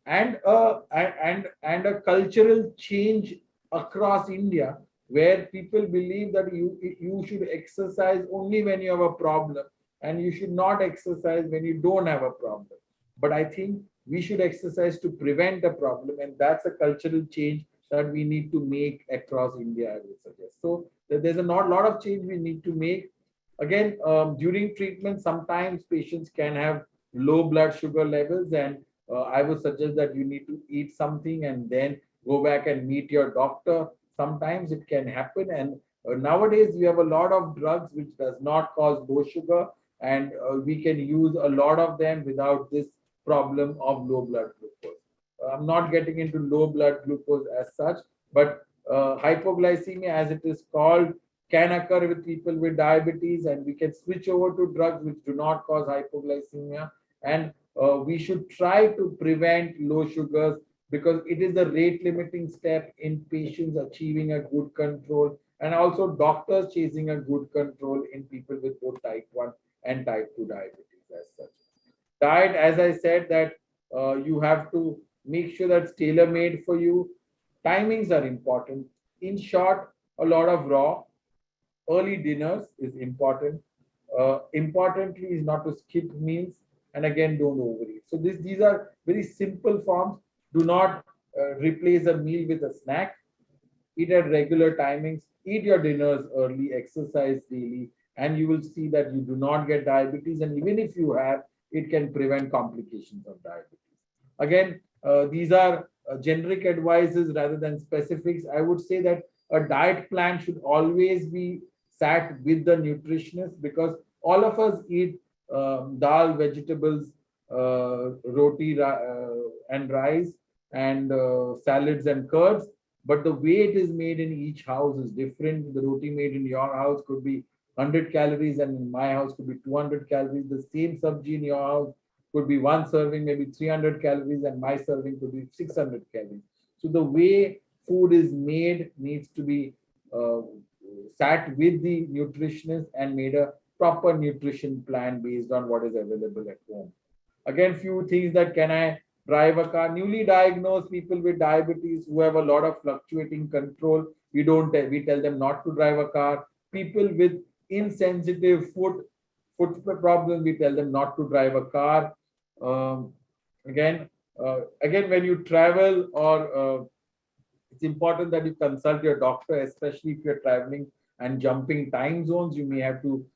and a cultural change across India where people believe that you should exercise only when you have a problem and you should not exercise when you don't have a problem. But I think we should exercise to prevent a problem, and that's a cultural change that we need to make across India, I would suggest. So there's a lot of change we need to make. Again, during treatment, sometimes patients can have low blood sugar levels, and I would suggest that you need to eat something and then go back and meet your doctor. Sometimes it can happen, and nowadays we have a lot of drugs which does not cause low sugar, and we can use a lot of them without this problem of low blood glucose. I'm not getting into low blood glucose as such, but hypoglycemia, as it is called, can occur with people with diabetes, and we can switch over to drugs which do not cause hypoglycemia. And we should try to prevent low sugars, because it is the rate limiting step in patients achieving a good control, and also doctors chasing a good control in people with both type 1 and type 2 diabetes as such. Diet, as I said, that you have to make sure that's tailor-made for you. Timings are important. In short, a lot of raw. Early dinners is important. Importantly is not to skip meals, and again, don't overeat. So these are very simple forms. Do not replace a meal with a snack. Eat at regular timings. Eat your dinners early. Exercise daily, and you will see that you do not get diabetes. And even if you have, it can prevent complications of diabetes. Again, these are generic advices rather than specifics. I would say that a diet plan should always be sat with the nutritionist, because all of us eat dal, vegetables, roti and rice, and salads and curds. But the way it is made in each house is different. The roti made in your house could be 100 calories, and in my house could be 200 calories. The same sabji in your house could be one serving, maybe 300 calories, and my serving could be 600 calories. So the way food is made needs to be sat with the nutritionist and made a proper nutrition plan based on what is available at home. Again, few things that can I drive a car. Newly diagnosed people with diabetes who have a lot of fluctuating control, we tell them not to drive a car. People with insensitive foot problems, we tell them not to drive a car. Again, when you travel, or it's important that you consult your doctor, especially if you're traveling and jumping time zones. You may have to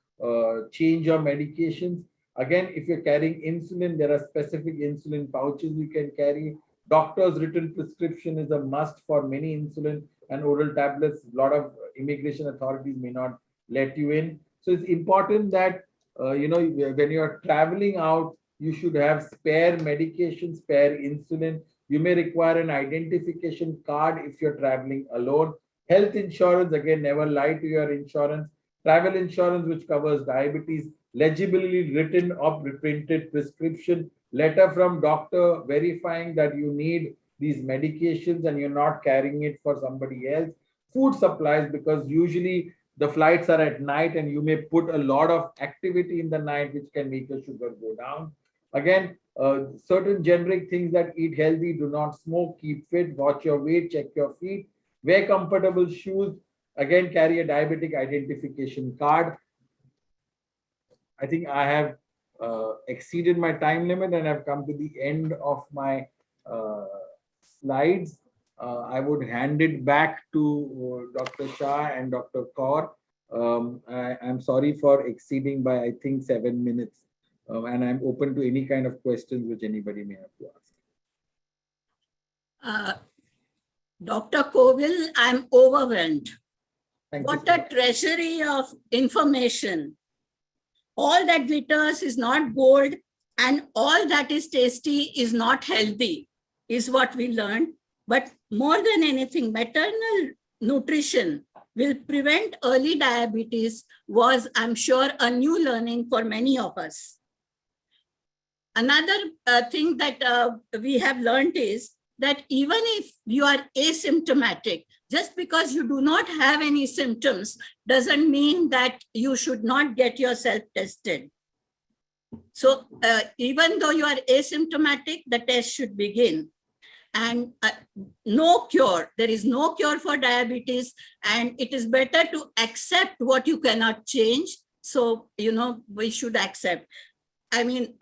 change your medications. Again, if you're carrying insulin, there are specific insulin pouches you can carry. Doctor's written prescription is a must for many insulin and oral tablets. A lot of immigration authorities may not let you in. So it's important that, when you're traveling out, you should have spare medication, spare insulin. You may require an identification card if you're traveling alone. Health insurance, again, never lie to your insurance. Travel insurance, which covers diabetes. Legibly written or reprinted prescription. Letter from doctor verifying that you need these medications and you're not carrying it for somebody else. Food supplies, because usually the flights are at night and you may put a lot of activity in the night which can make your sugar go down. Again, certain generic things that eat healthy, do not smoke, keep fit, watch your weight, check your feet, wear comfortable shoes. Again, carry a diabetic identification card. I think I have exceeded my time limit and I've come to the end of my slides. I would hand it back to Dr. Shah and Dr. Kaur. I'm sorry for exceeding by, I think, 7 minutes. And I'm open to any kind of questions which anybody may have to ask. Dr. Kovind, I'm overwhelmed. What a treasury of information. All that glitters is not gold, and all that is tasty is not healthy, is what we learned. But more than anything, maternal nutrition will prevent early diabetes was, I'm sure, a new learning for many of us. Another thing that we have learned is that even if you are asymptomatic, just because you do not have any symptoms doesn't mean that you should not get yourself tested. So even though you are asymptomatic, the test should begin. And no cure, there is no cure for diabetes, and it is better to accept what you cannot change. So, we should accept. I mean,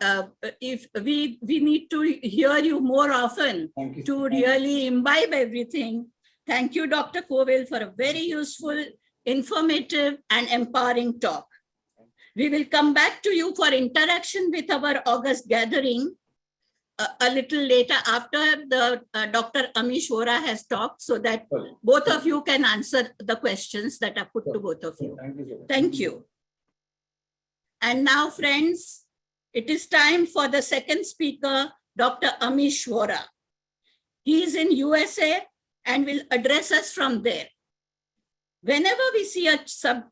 if we need to hear you more often to really imbibe everything. Thank you, Dr. Kovind, for a very useful, informative, and empowering talk. We will come back to you for interaction with our August gathering a little later after the Dr. Ami Shwara has talked, so that both of you can answer the questions that are put to both of you. Thank you. And now, friends, it is time for the second speaker, Dr. Ami Shwara. He is in USA and will address us from there. Whenever we see a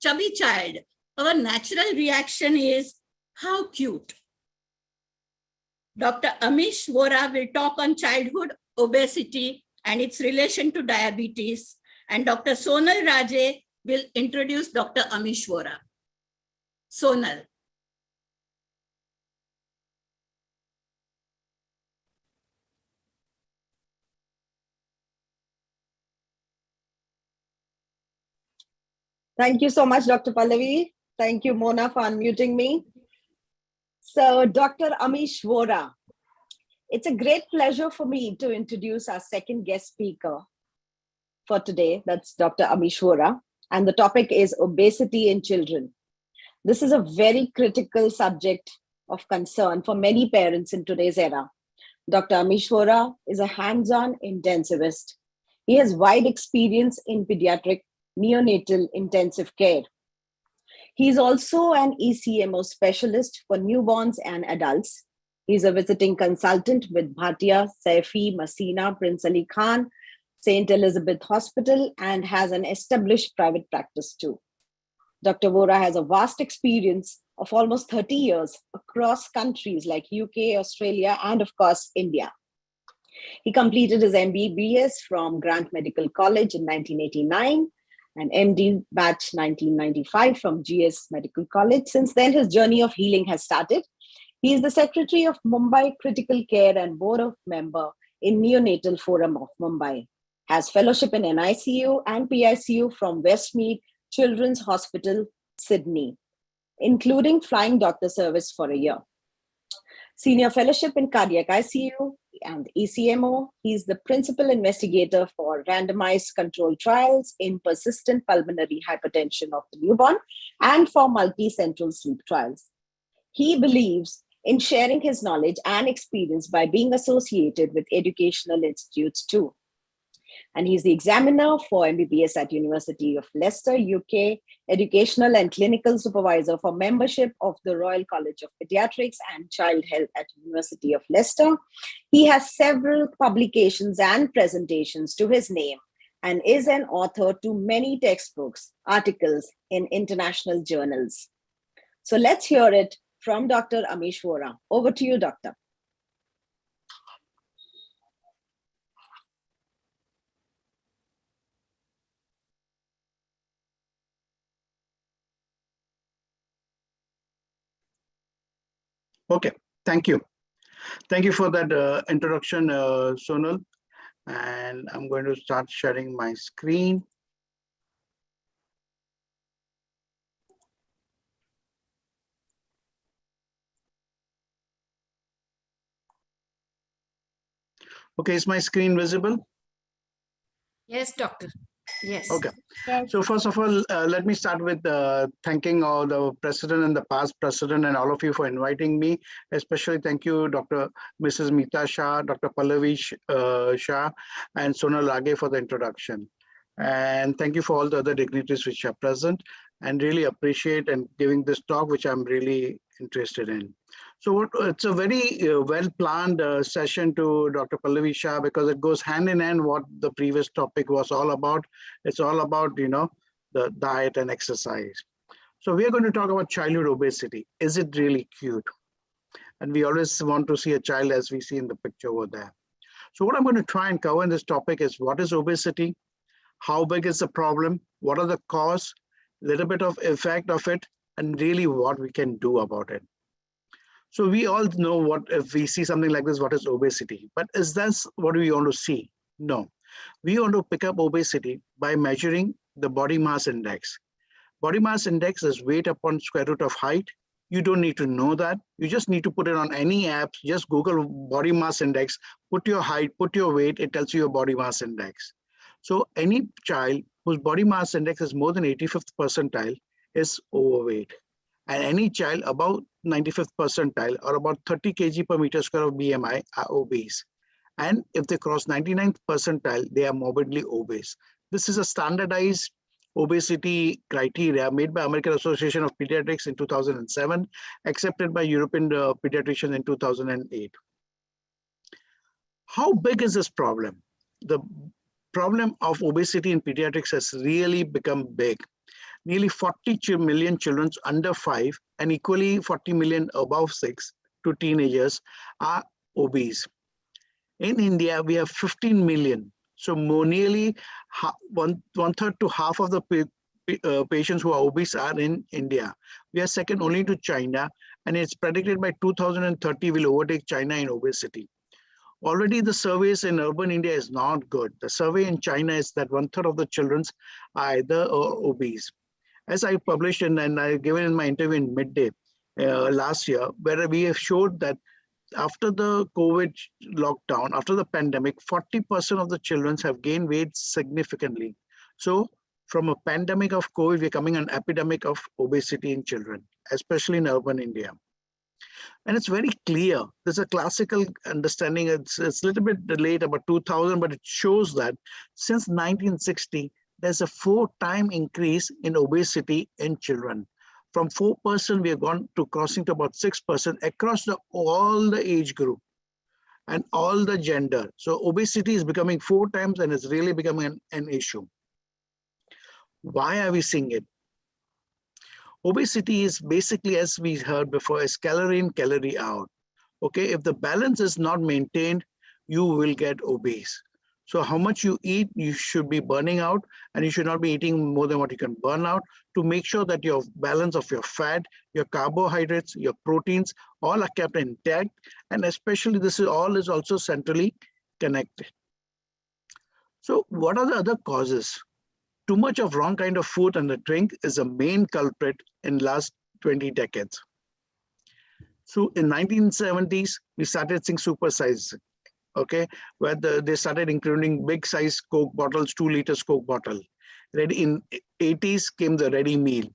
chubby child, our natural reaction is, how cute. Dr. Ami Shwara will talk on childhood obesity and its relation to diabetes. And Dr. Sonal Raje will introduce Dr. Ami Shwara. Sonal. Thank you so much, Dr. Pallavi. Thank you, Mona, for unmuting me. So, Dr. Ami Shwara, it's a great pleasure for me to introduce our second guest speaker for today. That's Dr. Ami Shwara, and the topic is obesity in children. This is a very critical subject of concern for many parents in today's era. Dr. Ami Shwara is a hands-on intensivist. He has wide experience in pediatric neonatal intensive care. He is also an ECMO specialist for newborns and adults. He's a visiting consultant with Bhatia, Saifi, Masina, Prince Ali Khan, St. Elizabeth Hospital, and has an established private practice too. Dr. Vora has a vast experience of almost 30 years across countries like UK, Australia, and of course, India. He completed his MBBS from Grant Medical College in 1989 and MD batch 1995 from GS Medical College. Since then, his journey of healing has started. He is the Secretary of Mumbai Critical Care and Board of Member in Neonatal Forum of Mumbai. Has fellowship in NICU and PICU from Westmead Children's Hospital, Sydney, including flying doctor service for a year. Senior fellowship in cardiac ICU and ECMO. He's the principal investigator for randomized controlled trials in persistent pulmonary hypertension of the newborn and for multi-central sleep trials. He believes in sharing his knowledge and experience by being associated with educational institutes too. And he's the examiner for MBBS at University of Leicester, UK, educational and clinical supervisor for membership of the Royal College of Pediatrics and Child Health at University of Leicester. He has several publications and presentations to his name and is an author to many textbooks, articles in international journals. So let's hear it from Dr. Ami Shwara. Over to you, Doctor. Okay, thank you. Thank you for that introduction, Sonal. And I'm going to start sharing my screen. Okay, is my screen visible? Yes, doctor. Yes. Okay. So first of all, let me start with thanking all the president and the past president and all of you for inviting me. Especially thank you, Mrs. Meeta Shah, Dr. Pallavi Shah, and Sonal Raje for the introduction. And thank you for all the other dignitaries which are present, and really appreciate and giving this talk, which I'm really interested in. So it's a very well-planned session to Dr. Pallavi Shah, because it goes hand in hand what the previous topic was all about. It's all about, the diet and exercise. So we are going to talk about childhood obesity. Is it really cute? And we always want to see a child as we see in the picture over there. So what I'm going to try and cover in this topic is what is obesity? How big is the problem? What are the causes? A little bit of effect of it, and really what we can do about it. So we all know what, if we see something like this, what is obesity? But is that what we want to see? No. We want to pick up obesity by measuring the body mass index. Body mass index is weight upon square root of height. You don't need to know that. You just need to put it on any apps. Just Google body mass index, put your height, put your weight, it tells you your body mass index. So any child whose body mass index is more than 85th percentile is overweight. And any child above 95th percentile or about 30 kg per meter square of BMI are obese. And if they cross 99th percentile, they are morbidly obese. This is a standardized obesity criteria made by American Association of Pediatrics in 2007, accepted by European pediatricians in 2008. How big is this problem? the problem of obesity in pediatrics has really become big. Nearly 40 million children under 5 and equally 40 million above 6 to teenagers are obese. In India, we have 15 million. So nearly one third to half of the patients who are obese are in India. We are second only to China, and it's predicted by 2030 will overtake China in obesity. Already the surveys in urban India is not good. The survey in China is that one third of the children are either obese. As I published and I given in my interview in midday last year, where we have showed that after the COVID lockdown, after the pandemic, 40% of the children have gained weight significantly. So from a pandemic of COVID, we're coming an epidemic of obesity in children, especially in urban India. And it's very clear. There's a classical understanding. It's a little bit delayed, about 2000, but it shows that since 1960, there's a 4-time increase in obesity in children. From 4%, we have gone to crossing to about 6% across all the age group and all the gender. So obesity is becoming 4 times and it's really becoming an issue. Why are we seeing it? Obesity is basically, as we heard before, is calorie in, calorie out. Okay, if the balance is not maintained, you will get obese. So how much you eat, you should be burning out, and you should not be eating more than what you can burn out to make sure that your balance of your fat, your carbohydrates, your proteins, all are kept intact. And especially this is all is also centrally connected. So what are the other causes? Too much of wrong kind of food and the drink is a main culprit in last 20 decades. So in 1970s, we started seeing supersize, okay, where they started including big size Coke bottles, 2 liters Coke bottle. In 80s came the ready meal.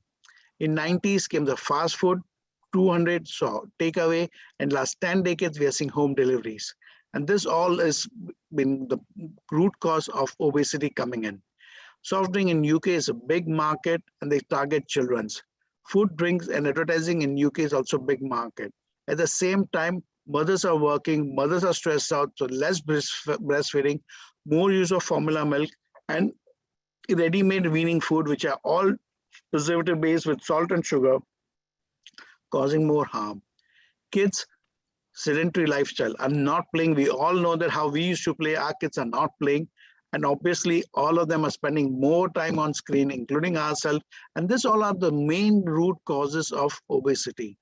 In 90s came the fast food, 200 saw takeaway, and last 10 decades we are seeing home deliveries. And this all has been the root cause of obesity coming in. Soft drink in UK is a big market and they target children's. Food, drinks and advertising in UK is also a big market. At the same time, mothers are working, mothers are stressed out, so less breastfeeding, more use of formula milk and ready-made weaning food, which are all preservative-based with salt and sugar, causing more harm. Kids, sedentary lifestyle, are not playing. We all know that how we used to play, our kids are not playing. And obviously, all of them are spending more time on screen, including ourselves. And this all are the main root causes of obesity.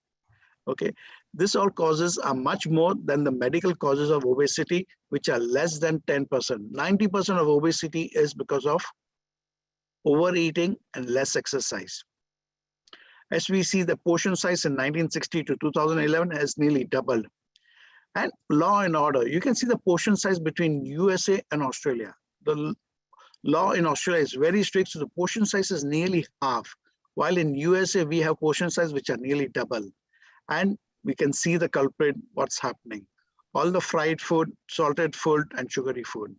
Okay, this all causes are much more than the medical causes of obesity, which are less than 10%. 90% of obesity is because of overeating and less exercise. As we see, the portion size in 1960 to 2011 has nearly doubled. And law and order, you can see the portion size between USA and Australia. The law in Australia is very strict, so the portion size is nearly half, while in USA we have portion size which are nearly double. And we can see the culprit, what's happening. All the fried food, salted food, and sugary food.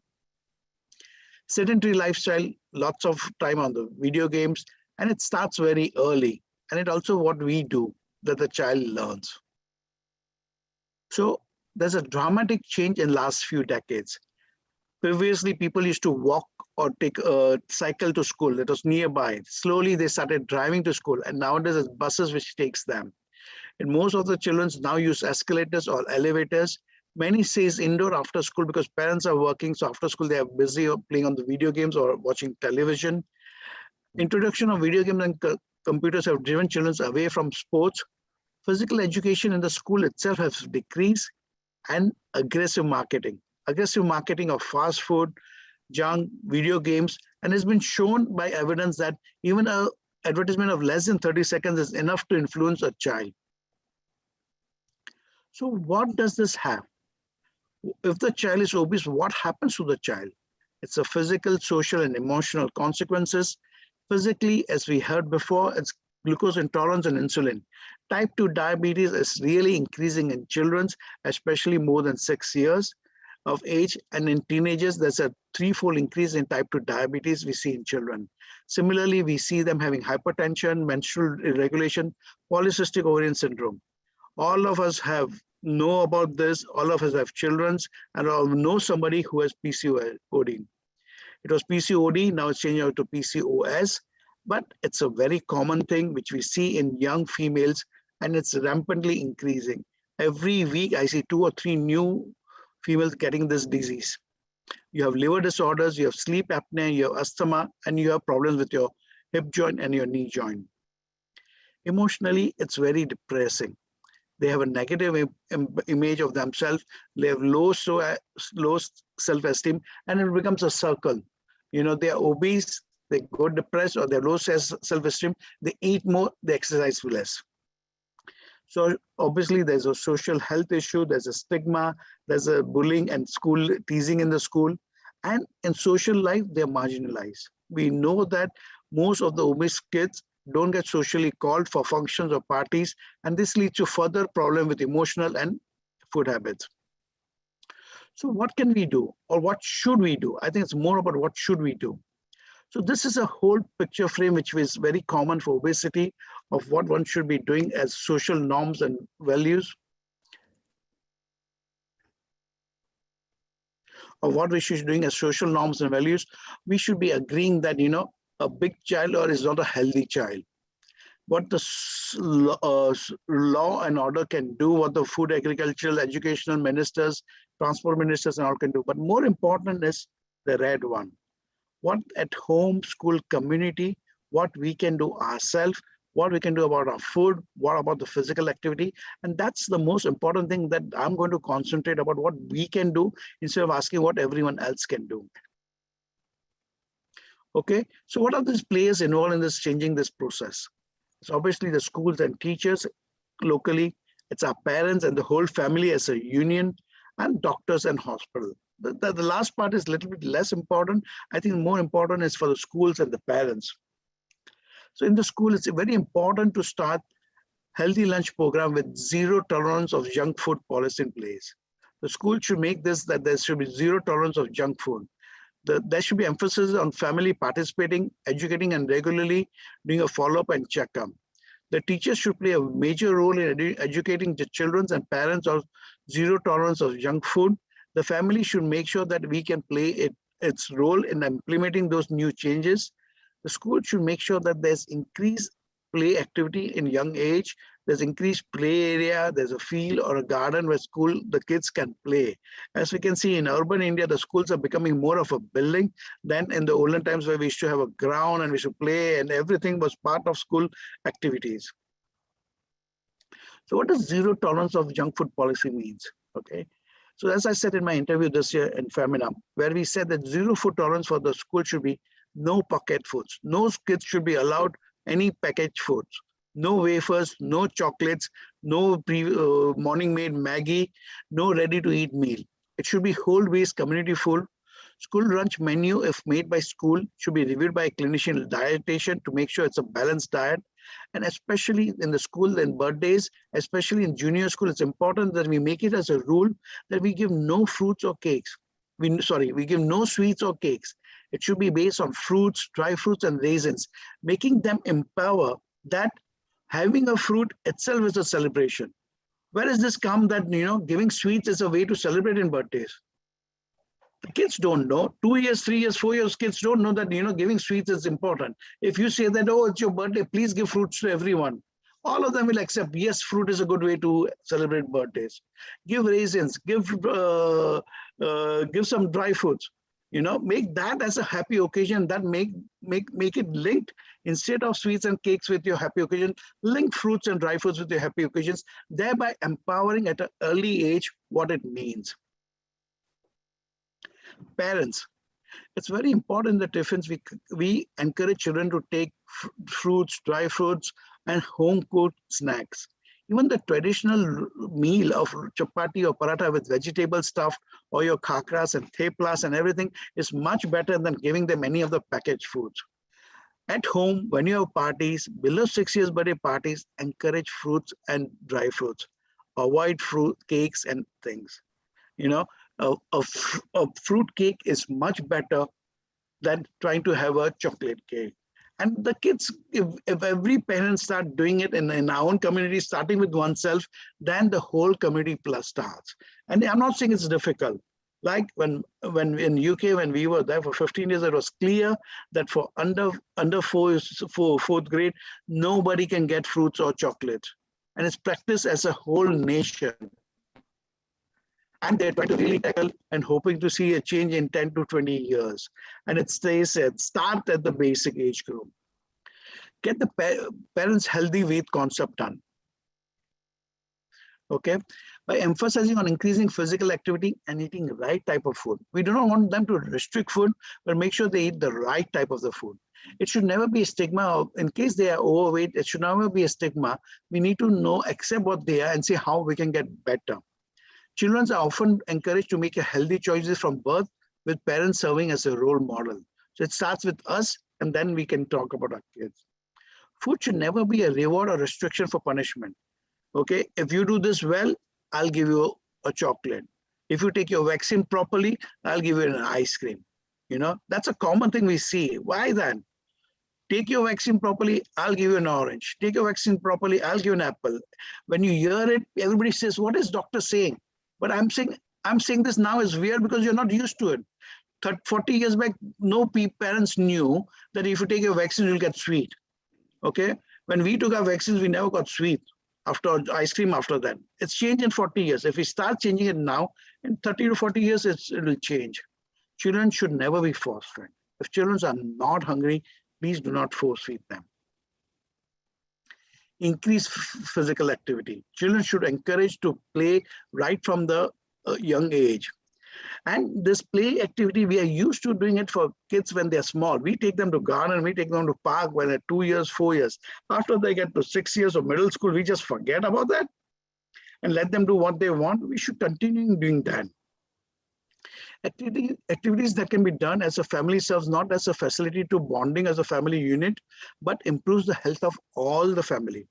Sedentary lifestyle, lots of time on the video games, and it starts very early. And it also what we do that the child learns. So there's a dramatic change in last few decades. Previously, people used to walk or take a cycle to school that was nearby. Slowly, they started driving to school, and nowadays it's buses which takes them. And most of the children now use escalators or elevators. Many says indoor after school because parents are working, so after school they are busy playing on the video games or watching television. Introduction of video games and computers have driven children away from sports. Physical education in the school itself has decreased, and aggressive marketing of fast food, junk, video games, and has been shown by evidence that even an advertisement of less than 30 seconds is enough to influence a child. So what does this have? If the child is obese, what happens to the child? It's a physical, social, and emotional consequences. Physically, as we heard before, it's glucose intolerance and insulin. Type 2 diabetes is really increasing in children, especially more than 6 years of age. And in teenagers, there's a 3-fold increase in type 2 diabetes we see in children. Similarly, we see them having hypertension, menstrual irregulation, polycystic ovarian syndrome. All of us have know about this. All of us have children and all know somebody who has PCOD. It was PCOD, now it's changing out to PCOS, but it's a very common thing which we see in young females, and it's rampantly increasing. Every week, I see 2 or 3 new females getting this disease. You have liver disorders, you have sleep apnea, you have asthma, and you have problems with your hip joint and your knee joint. Emotionally, it's very depressing. They have a negative image of themselves. They have low self-esteem, and it becomes a circle. You know, they are obese, they go depressed, or they have low self-esteem. They eat more, they exercise less. So obviously there's a social health issue, there's a stigma, there's a bullying and school teasing in the school. And in social life, they're marginalized. We know that most of the obese kids don't get socially called for functions or parties, and this leads to further problem with emotional and food habits. So what can we do, or what should we do? I think it's more about what should we do. So this is a whole picture frame which is very common for obesity of what one should be doing as social norms and values, of what we should be doing as social norms and values. We should be agreeing that, you know, a big child or is not a healthy child. What the law and order can do, what the food, agricultural, educational ministers, transport ministers and all can do. But more important is the red one. What at home, school, community, what we can do ourselves, what we can do about our food, what about the physical activity. And that's the most important thing that I'm going to concentrate about, what we can do instead of asking what everyone else can do. Okay, so what are these players involved in this changing this process? It's obviously the schools and teachers locally, it's our parents and the whole family as a union, and doctors and hospital. The last part is a little bit less important. I think more important is for the schools and the parents. So in the school, it's very important to start healthy lunch program with zero tolerance of junk food policy in place. The school should make this that there should be zero tolerance of junk food. There should be emphasis on family participating, educating, and regularly doing a follow-up and check-up. The teachers should play a major role in educating the children and parents of zero tolerance of junk food. The family should make sure that we can play its role in implementing those new changes. The school should make sure that there's increased play activity in young age. There's increased play area. There's a field or a garden where the kids can play. As we can see in urban India, the schools are becoming more of a building than in the olden times where we used to have a ground and we should play and everything was part of school activities. So what does zero tolerance of junk food policy means? Okay. So as I said in my interview this year in Femina, where we said that zero food tolerance for the school should be no packet foods. No kids should be allowed any packaged foods. No wafers, no chocolates, no morning made Maggie, no ready to eat meal. It should be whole based community food. School lunch menu, if made by school, should be reviewed by a clinician dietitian to make sure it's a balanced diet. And especially in the school and birthdays, especially in junior school, it's important that we make it as a rule that we give no fruits or cakes. We give no sweets or cakes. It should be based on fruits, dry fruits, and raisins, making them empower that having a fruit itself is a celebration. Where does this come that, you know, giving sweets is a way to celebrate in birthdays? The kids don't know. 2 years, 3 years, 4 years, kids don't know that, you know, giving sweets is important. If you say that, oh, it's your birthday, please give fruits to everyone. All of them will accept, yes, fruit is a good way to celebrate birthdays. Give raisins, give some dry fruits. You know, make that as a happy occasion, that make it linked. Instead of sweets and cakes with your happy occasion, link fruits and dry fruits with your happy occasions, thereby empowering at an early age what it means. Parents, it's very important that tiffins we encourage children to take fruits, dry fruits, and home-cooked snacks. Even the traditional meal of chapati or paratha with vegetable stuff or your khakras and theplas and everything is much better than giving them any of the packaged foods. At home, when you have parties, below 6 years birthday parties, encourage fruits and dry fruits. Avoid fruit cakes and things. You know, a fruit cake is much better than trying to have a chocolate cake. And the kids, if every parent start doing it in our own community, starting with oneself, then the whole community plus starts. And I'm not saying it's difficult. Like when in UK, when we were there for 15 years, it was clear that for under fourth grade, nobody can get fruits or chocolate. And it's practiced as a whole nation. And they're trying to really tackle and hoping to see a change in 10 to 20 years. And it stays at start at the basic age group. Get the parents' healthy weight concept done. Okay, by emphasizing on increasing physical activity and eating the right type of food. We do not want them to restrict food, but make sure they eat the right type of the food. It should never be a stigma of, in case they are overweight, it should never be a stigma. We need to know, accept what they are and see how we can get better. Children are often encouraged to make a healthy choices from birth, with parents serving as a role model. So it starts with us, and then we can talk about our kids. Food should never be a reward or restriction for punishment. Okay, if you do this well, I'll give you a chocolate. If you take your vaccine properly, I'll give you an ice cream. You know, that's a common thing we see. Why then? Take your vaccine properly, I'll give you an orange. Take your vaccine properly, I'll give you an apple. When you hear it, everybody says, what is doctor saying? But I'm saying this now is weird because you're not used to it. 40 years back, no parents knew that if you take your vaccine, you'll get sweet. Okay, when we took our vaccines, we never got sweet. After ice cream after that. It's changed in 40 years. If we start changing it now, in 30 to 40 years, it will change. Children should never be force-fed. If children are not hungry, please do not force-feed them. Increase physical activity. Children should encourage to play right from the young age. And this play activity, we are used to doing it for kids when they're small. We take them to garden, we take them to park when they're 2 years, 4 years. After they get to 6 years of middle school, we just forget about that and let them do what they want. We should continue doing that. Activities that can be done as a family serves not as a facility to bonding as a family unit, but improves the health of all the family.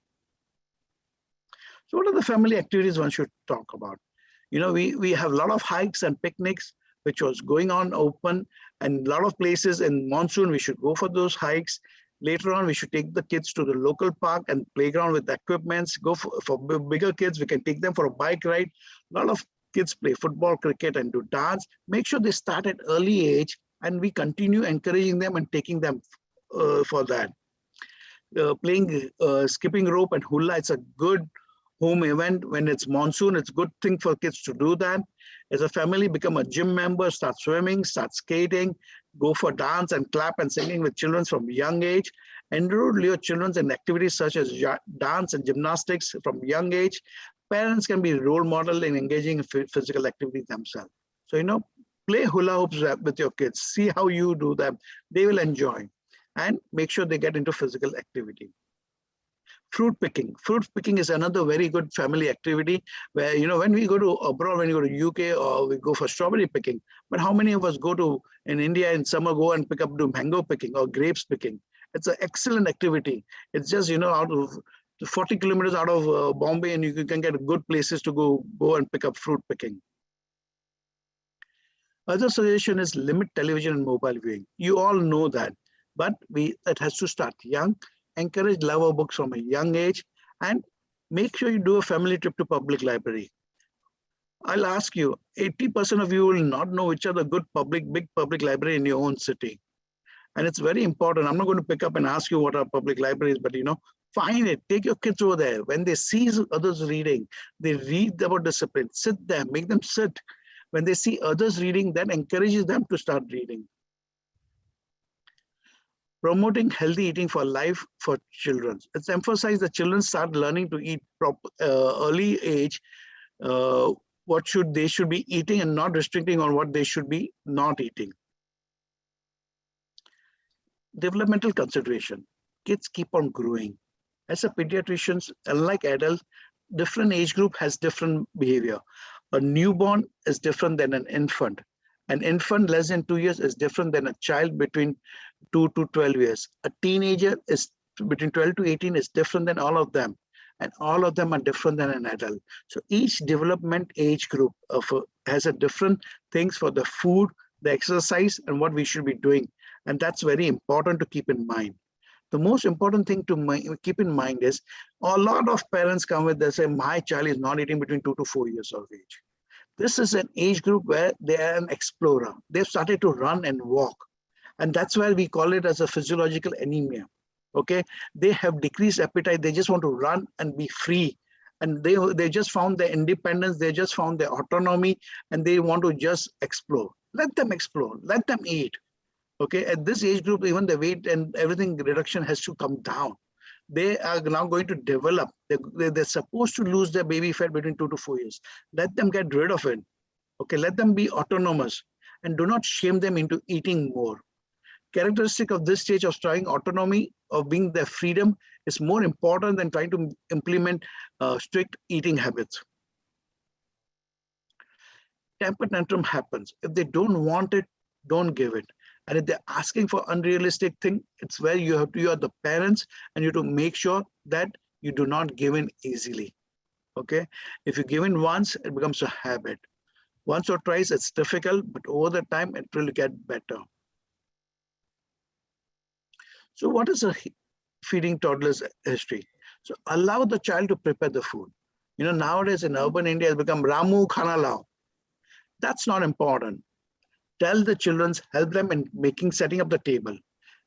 So what are the family activities one should talk about? You know, we have a lot of hikes and picnics, which was going on open, and a lot of places in monsoon, we should go for those hikes. Later on, we should take the kids to the local park and playground with equipments. Go for bigger kids, we can take them for a bike ride. A lot of kids play football, cricket, and do dance. Make sure they start at early age, and we continue encouraging them and taking them for that. Playing skipping rope and hula, it's a good home event. When it's monsoon, it's a good thing for kids to do that. As a family, become a gym member, start swimming, start skating, go for dance and clap and singing with children from young age. Enroll your children in activities such as dance and gymnastics from young age. Parents can be role model in engaging in physical activity themselves. So, you know, play hula hoops with your kids. See how you do them. They will enjoy. And make sure they get into physical activity. Fruit picking. Fruit picking is another very good family activity where, you know, when we go to abroad, when you go to UK, or we go for strawberry picking, but how many of us go to, in India in summer, go and pick up, do mango picking or grapes picking? It's an excellent activity. It's just, you know, out of 40 kilometers out of Bombay, and you can get good places to go and pick up fruit picking. Other suggestion is limit television and mobile viewing. You all know that, but it has to start young. Encourage love of books from a young age, and make sure you do a family trip to public library. I'll ask you, 80% of you will not know which are the good big public library in your own city. And it's very important. I'm not going to pick up and ask you what are public libraries, but, you know, find it, take your kids over there. When they see others reading, they read about discipline, sit there, make them sit. When they see others reading, that encourages them to start reading. Promoting healthy eating for life for children. It's emphasized that children start learning to eat early age, what they should be eating and not restricting on what they should be not eating. Developmental consideration. Kids keep on growing. As a pediatrician, unlike adults, different age group has different behavior. A newborn is different than an infant. An infant less than 2 years is different than a child between 2 to 12 years. A teenager is between 12 to 18 is different than all of them. And all of them are different than an adult. So each development age group has a different things for the food, the exercise, and what we should be doing. And that's very important to keep in mind. The most important thing to keep in mind is a lot of parents come with, they say, my child is not eating between 2 to 4 years of age. This is an age group where they are an explorer. They've started to run and walk. And that's why we call it as a physiological anemia. Okay, they have decreased appetite. They just want to run and be free. And they just found their independence. They just found their autonomy, and they want to just explore. Let them explore. Let them eat. Okay, at this age group, even the weight and everything reduction has to come down. They are now going to develop. They're supposed to lose their baby fat between 2 to 4 years. Let them get rid of it. Okay, let them be autonomous, and do not shame them into eating more. Characteristic of this stage of trying autonomy, of being their freedom, is more important than trying to implement strict eating habits. Temper tantrum happens. If they don't want it, don't give it. And if they're asking for unrealistic thing, it's where you are the parents, and you have to make sure that you do not give in easily. Okay, if you give in once, it becomes a habit. Once or twice, it's difficult, but over the time, it will get better. So what is a feeding toddlers history? So allow the child to prepare the food. You know, nowadays in urban India, it's become Ramu Khana Lao. That's not important. Tell the children, help them in setting up the table.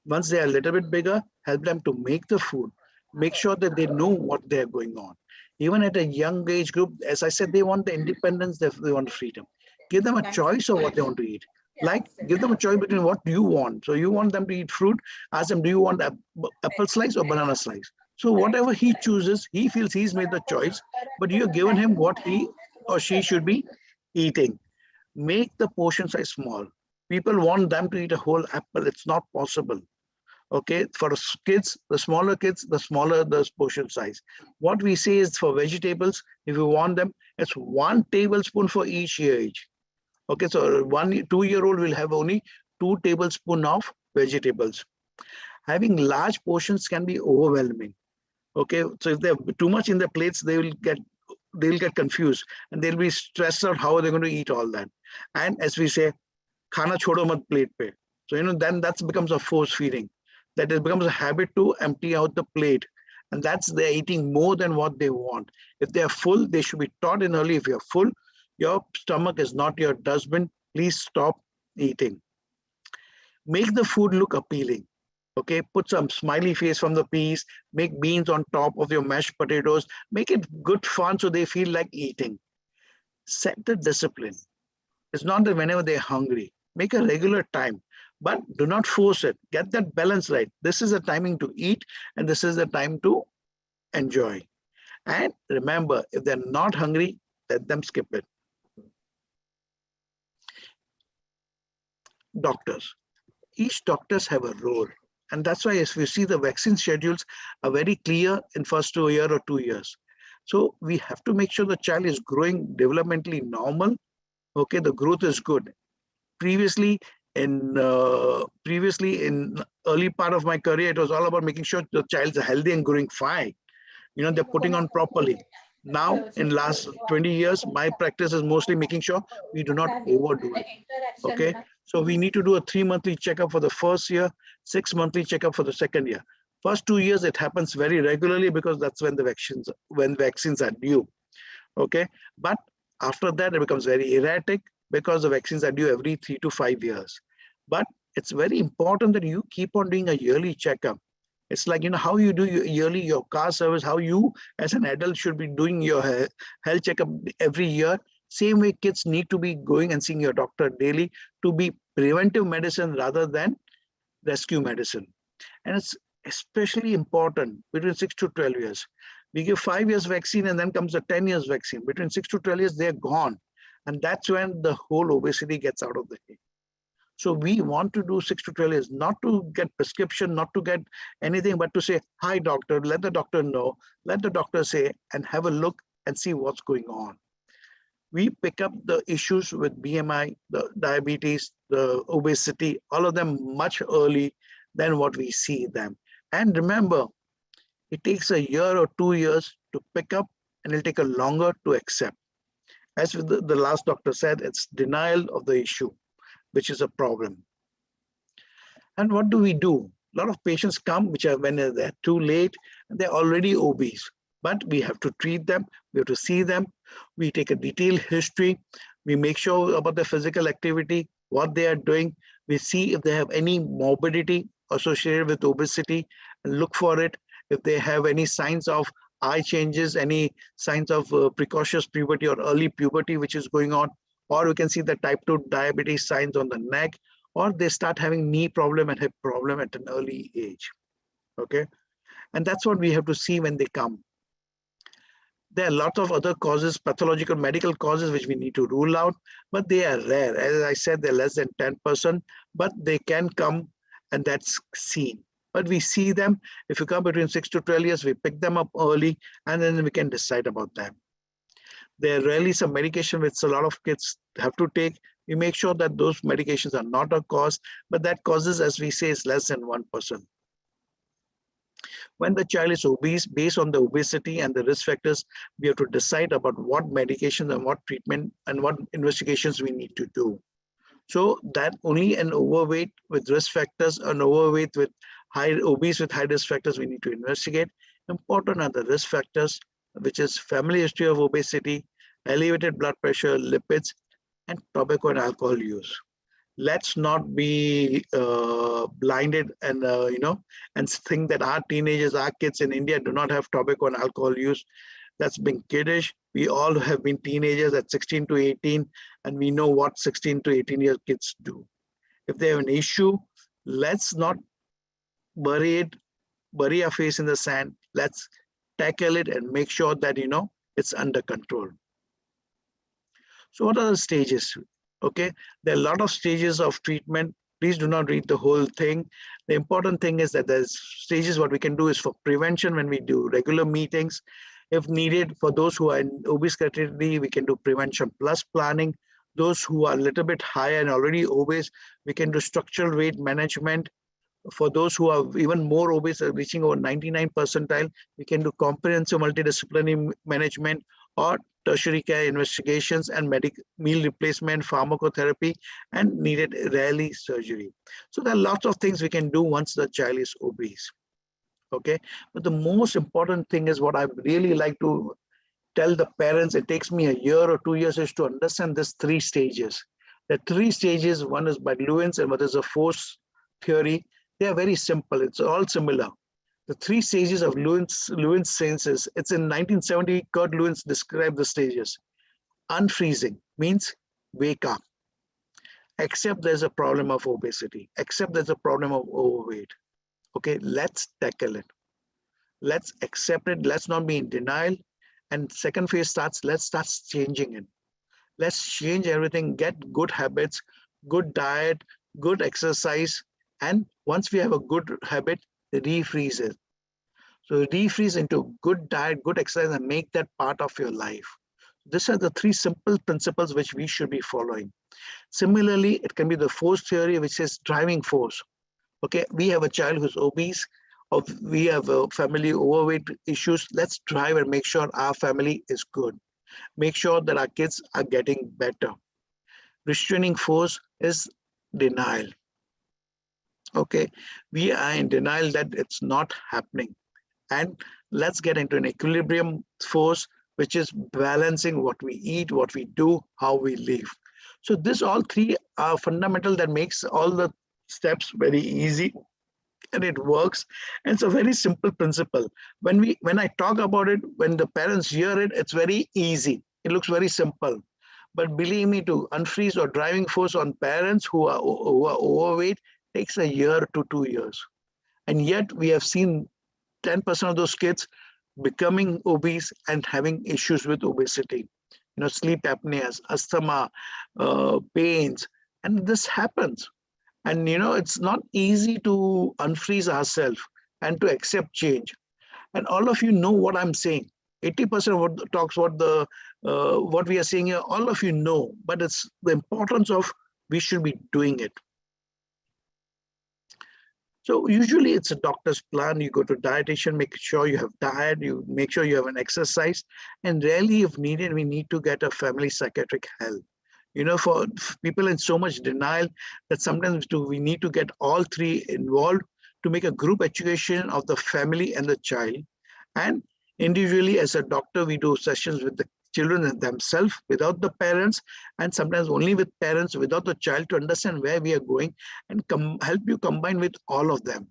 Once they are a little bit bigger, help them to make the food. Make sure that they know what they're going on. Even at a young age group, as I said, they want the independence, they want freedom. Give them a choice of what they want to eat. Like, give them a choice between what do you want. So you want them to eat fruit, ask them, do you want an apple slice or banana slice? So whatever he chooses, he feels he's made the choice, but you've given him what he or she should be eating. Make the portion size small. People want them to eat a whole apple. It's not possible. Okay, for kids, the smaller the portion size. What we say is for vegetables, if you want them, it's 1 tablespoon for each age. Okay, so 2-year-old will have only 2 tablespoons of vegetables. Having large portions can be overwhelming. Okay, so if they have too much in their plates, they will get confused, and they'll be stressed out how are they going to eat all that. And as we say, khana chodo mat plate pe. So then that becomes a force feeding. That it becomes a habit to empty out the plate, and that's they're eating more than what they want. If they are full, they should be taught in early. If you're full, your stomach is not your dustbin. Please stop eating. Make the food look appealing. Okay, put some smiley face from the peas, make beans on top of your mashed potatoes, make it good fun so they feel like eating. Set the discipline. It's not that whenever they're hungry, make a regular time, but do not force it. Get that balance right. This is the timing to eat, and this is the time to enjoy. And remember, if they're not hungry, let them skip it. Doctors. Each doctors have a role. And that's why as we see the vaccine schedules are very clear in first 2 year or 2 years. So we have to make sure the child is growing developmentally normal. Okay, the growth is good. Previously in early part of my career, it was all about making sure the child is healthy and growing fine. They're putting on properly. Now, in last 20 years, my practice is mostly making sure we do not overdo it. Okay, so we need to do a 3-monthly checkup for the first year, 6-monthly checkup for the second year. First 2 years, it happens very regularly because that's when the vaccines are due. Okay, but after that, it becomes very erratic because the vaccines are due every 3 to 5 years. But it's very important that you keep on doing a yearly checkup. It's like, how you do your car service, how you as an adult should be doing your health checkup every year. Same way kids need to be going and seeing your doctor daily to be preventive medicine rather than rescue medicine. And it's especially important between 6 to 12 years. We give 5 years vaccine and then comes a 10 years vaccine. Between 6 to 12 years, they're gone. And that's when the whole obesity gets out of the way. So we want to do 6 to 12 years, not to get prescription, not to get anything, but to say, hi, doctor, let the doctor know, let the doctor say, and have a look and see what's going on. We pick up the issues with BMI, the diabetes, the obesity, all of them much early than what we see them. And remember, it takes a year or 2 years to pick up, and it'll take a longer to accept. As with the last doctor said, it's denial of the issue, which is a problem. And what do we do? A lot of patients come which are when they're too late, and they're already obese. But we have to treat them, we have to see them, we take a detailed history, we make sure about the physical activity, what they are doing, we see if they have any morbidity associated with obesity, and look for it. If they have any signs of eye changes, any signs of precocious puberty or early puberty which is going on, or we can see the type 2 diabetes signs on the neck, or they start having knee problem and hip problem at an early age. Okay, and that's what we have to see when they come. There are lots of other causes, pathological medical causes, which we need to rule out, but they are rare. As I said, they're less than 10%, but they can come, and that's seen. But we see them. If you come between 6 to 12 years, we pick them up early, and then we can decide about them. There are rarely some medication which a lot of kids have to take. We make sure that those medications are not a cause, but that causes, as we say, is less than 1%. When the child is obese, based on the obesity and the risk factors, we have to decide about what medications and what treatment and what investigations we need to do. So that only an overweight with risk factors, an overweight with obese with high risk factors, we need to investigate. Important are the risk factors, which is family history of obesity, elevated blood pressure, lipids, and tobacco and alcohol use. Let's not be blinded and and think that our teenagers, our kids in India do not have tobacco and alcohol use. That's being kiddish. We all have been teenagers at 16 to 18, and we know what 16 to 18-year kids do. If they have an issue, let's not bury our face in the sand. Let's tackle it and make sure that it's under control. So what are the stages? Okay, there are a lot of stages of treatment. Please do not read the whole thing. The important thing is that there's stages. What we can do is for prevention when we do regular meetings. If needed, for those who are in obese category, we can do prevention plus planning. Those who are a little bit higher and already obese, we can do structural weight management. For those who are even more obese, reaching over 99 percentile, we can do comprehensive multidisciplinary management or tertiary care investigations and meal replacement, pharmacotherapy, and needed rarely surgery. So there are lots of things we can do once the child is obese. Okay, but the most important thing is what I really like to tell the parents, it takes me a year or 2 years is to understand this 3 stages. The 3 stages, one is by Lewins and what is a force theory. They are very simple. It's all similar. The 3 stages of Lewins senses, it's in 1970, Kurt Lewins described the stages. Unfreezing means wake up. Accept there's a problem of obesity. Accept there's a problem of overweight. Okay, let's tackle it. Let's accept it. Let's not be in denial. And second phase starts, let's start changing it. Let's change everything, get good habits, good diet, good exercise. And once we have a good habit, refreeze it. So refreeze into good diet, good exercise, and make that part of your life. These are the 3 simple principles which we should be following. Similarly, it can be the force theory, which is driving force. Okay, we have a child who's obese, or we have a family overweight issues. Let's drive and make sure our family is good. Make sure that our kids are getting better. Restraining force is denial. Okay, we are in denial that it's not happening. And let's get into an equilibrium force, which is balancing what we eat, what we do, how we live. So this all 3 are fundamental that makes all the steps very easy, and it works. And it's a very simple principle. When I talk about it, when the parents hear it, it's very easy. It looks very simple. But believe me, to unfreeze or driving force on parents who are overweight takes a year to 2 years. And yet we have seen 10% of those kids becoming obese and having issues with obesity. Sleep apneas, asthma, pains, and this happens. And it's not easy to unfreeze ourselves and to accept change. And all of you know what I'm saying. 80% of what talks what we are saying here, all of you know, but it's the importance of we should be doing it. So usually it's a doctor's plan. You go to dietitian, make sure you have diet, you make sure you have an exercise, and rarely if needed, we need to get a family psychiatric help. For people in so much denial that sometimes we need to get all 3 involved to make a group education of the family and the child. And individually, as a doctor, we do sessions with the children themselves, without the parents, and sometimes only with parents, without the child, to understand where we are going and help you combine with all of them.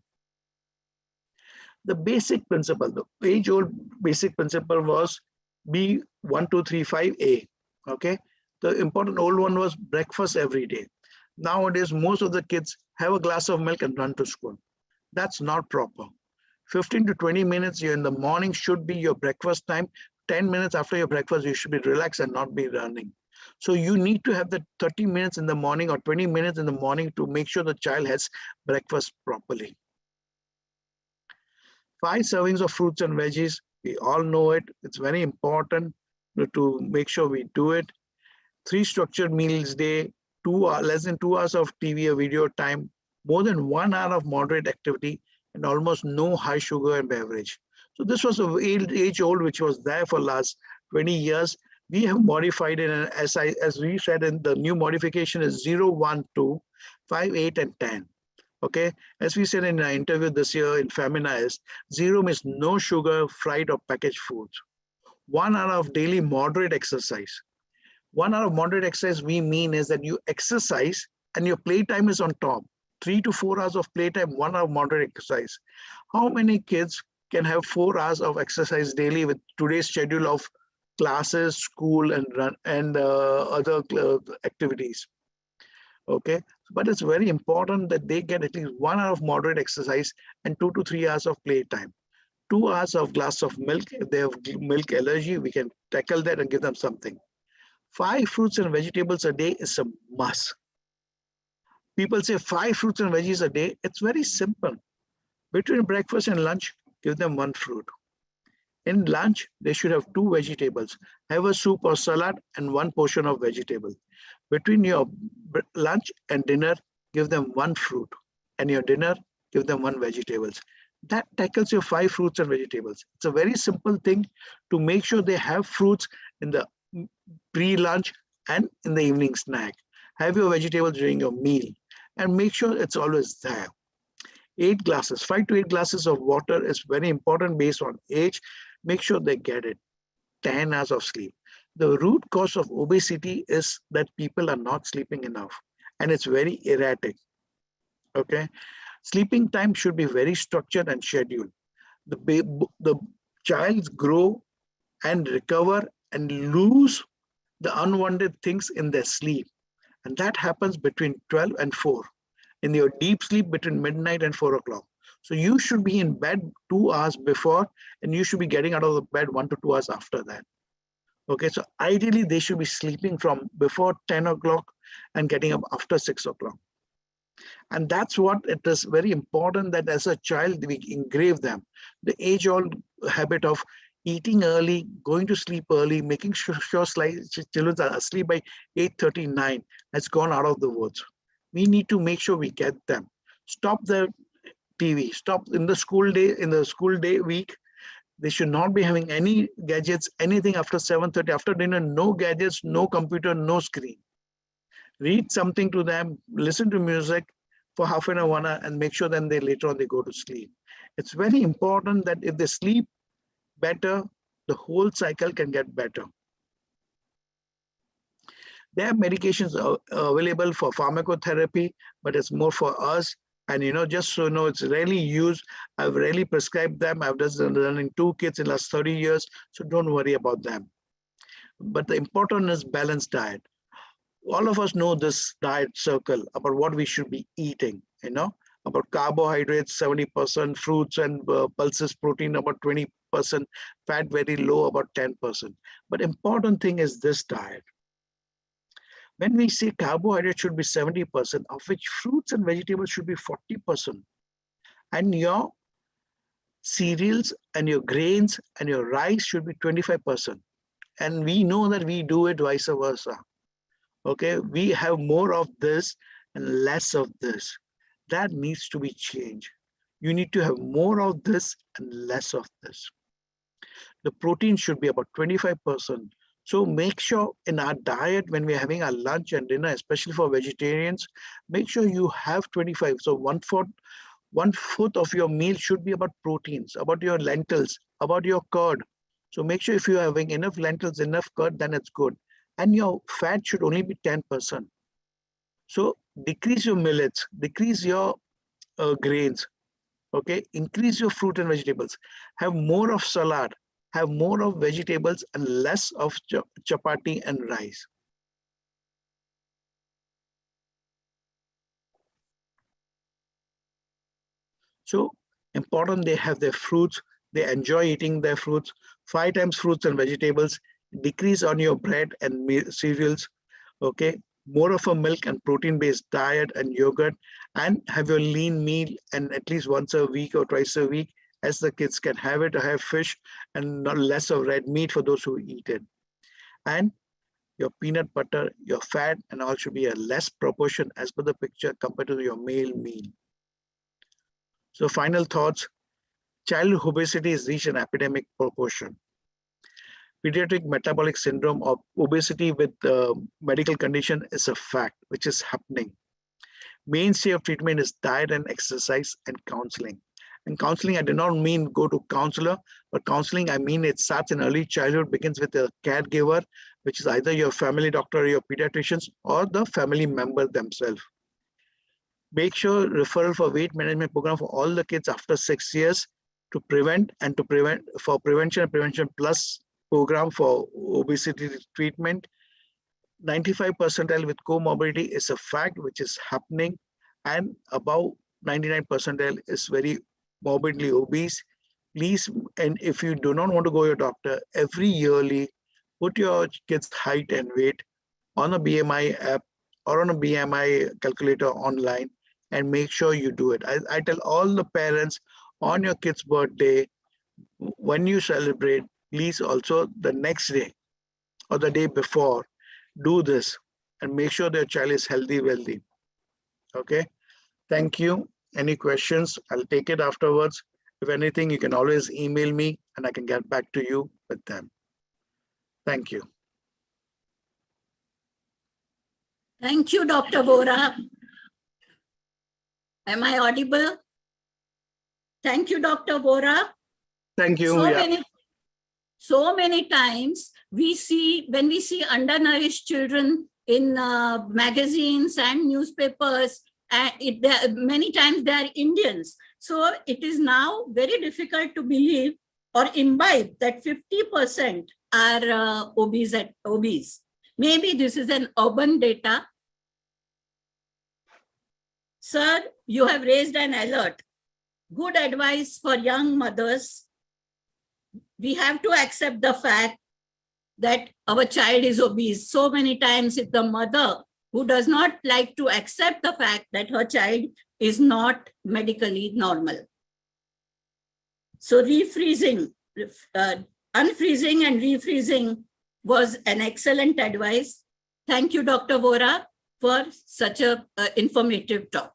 The basic principle, the age-old basic principle was B1235A. Okay, the important old one was breakfast every day. Nowadays, most of the kids have a glass of milk and run to school. That's not proper. 15 to 20 minutes in the morning should be your breakfast time. 10 minutes after your breakfast, you should be relaxed and not be running. So you need to have the 30 minutes in the morning or 20 minutes in the morning to make sure the child has breakfast properly. 5 servings of fruits and veggies, we all know it. It's very important to make sure we do it. 3 structured meals a day, less than 2 hours of TV or video time, more than 1 hour of moderate activity, and almost no high sugar and beverage. So this was an age-old which was there for last 20 years. We have modified it, and as we said, in the new modification is 0, 1, 2, 5, 8, and 10. Okay, as we said in our interview this year in Feminized, 0 means no sugar, fried or packaged foods. 1 hour of daily moderate exercise. 1 hour of moderate exercise we mean is that you exercise and your playtime is on top. 3 to 4 hours of playtime, 1 hour of moderate exercise. How many kids can have 4 hours of exercise daily with today's schedule of classes, school, and other activities? Okay, but it's very important that they get at least 1 hour of moderate exercise and 2 to 3 hours of playtime. 2 hours of glass of milk. If they have milk allergy, we can tackle that and give them something. 5 fruits and vegetables a day is a must. People say 5 fruits and veggies a day. It's very simple. Between breakfast and lunch, give them 1 fruit. In lunch, they should have 2 vegetables. Have a soup or salad and 1 portion of vegetable. Between your lunch and dinner, give them 1 fruit. And your dinner, give them 1 vegetables. That tackles your 5 fruits and vegetables. It's a very simple thing to make sure they have fruits in the pre-lunch and in the evening snack. Have your vegetables during your meal and make sure it's always there. 8 glasses, 5 to 8 glasses of water is very important based on age. Make sure they get it. 10 hours of sleep. The root cause of obesity is that people are not sleeping enough and it's very erratic. Okay, sleeping time should be very structured and scheduled. The child grow and recover and lose the unwanted things in their sleep. And that happens between 12 and 4. In your deep sleep between midnight and 4 o'clock. So you should be in bed 2 hours before and you should be getting out of the bed 1 to 2 hours after that. Okay, so ideally they should be sleeping from before 10 o'clock and getting up after 6 o'clock. And that's what it is very important that as a child we engrave them. The age-old habit of eating early, going to sleep early, making sure children are asleep by 8:39 has gone out of the woods. We need to make sure we get them. Stop the TV, stop in the school day week. They should not be having any gadgets, anything after 7:30, after dinner, no gadgets, no computer, no screen. Read something to them, listen to music for half an hour, 1 hour, and make sure then later on they go to sleep. It's very important that if they sleep better, the whole cycle can get better. There are medications available for pharmacotherapy, but it's more for us. And just so you know, it's rarely used. I've rarely prescribed them. I've just done in 2 kids in the last 30 years, so don't worry about them. But the important is balanced diet. All of us know this diet circle about what we should be eating, about carbohydrates, 70%, fruits and pulses, protein about 20%, fat very low, about 10%. But important thing is this diet. When we say carbohydrate should be 70%, of which fruits and vegetables should be 40%. And your cereals and your grains and your rice should be 25%. And we know that we do it vice versa. Okay, we have more of this and less of this. That needs to be changed. You need to have more of this and less of this. The protein should be about 25%. So make sure in our diet, when we're having our lunch and dinner, especially for vegetarians, make sure you have 25. So 1/4 1/4 of your meal should be about proteins, about your lentils, about your curd. So make sure if you're having enough lentils, enough curd, then it's good. And your fat should only be 10%. So decrease your millets, decrease your grains, okay? Increase your fruit and vegetables. Have more of salad, have more of vegetables and less of chapati and rice. So important they have their fruits, they enjoy eating their fruits, 5 times fruits and vegetables, decrease on your bread and cereals, okay? More of a milk and protein-based diet and yogurt, and have your lean meal and at least once a week or twice a week, as the kids can have it, or have fish and not less of red meat for those who eat it. And your peanut butter, your fat and all should be a less proportion as per the picture compared to your male meal. So final thoughts, childhood obesity has reached an epidemic proportion. Pediatric metabolic syndrome or obesity with medical condition is a fact which is happening. Mainstay of treatment is diet and exercise and counseling. And counseling, I do not mean go to counselor, but counseling, I mean it starts in early childhood, begins with a caregiver, which is either your family doctor or your pediatricians or the family member themselves. Make sure referral for weight management program for all the kids after 6 years to prevent for prevention and prevention plus program for obesity treatment. 95 percentile with comorbidity is a fact which is happening, and above 99 percentile is very morbidly obese. Please, and if you do not want to go to your doctor, every yearly put your kids' height and weight on a BMI app or on a BMI calculator online and make sure you do it. I tell all the parents on your kid's birthday, when you celebrate, please also the next day or the day before, do this and make sure their child is healthy, wealthy. Okay, thank you. Any questions? I'll take it afterwards. If anything, you can always email me and I can get back to you with them. Thank you. Thank you, Dr. Bora. Am I audible? Thank you, Dr. Bora. Thank you. So many times we see, when we see undernourished children in magazines and newspapers, many times they are Indians. So it is now very difficult to believe or imbibe that 50% are obese. Maybe this is an urban data. Sir, you have raised an alert. Good advice for young mothers. We have to accept the fact that our child is obese. So many times if the mother who does not like to accept the fact that her child is not medically normal. So refreezing, unfreezing and refreezing was an excellent advice. Thank you, Dr. Bora, for such a informative talk.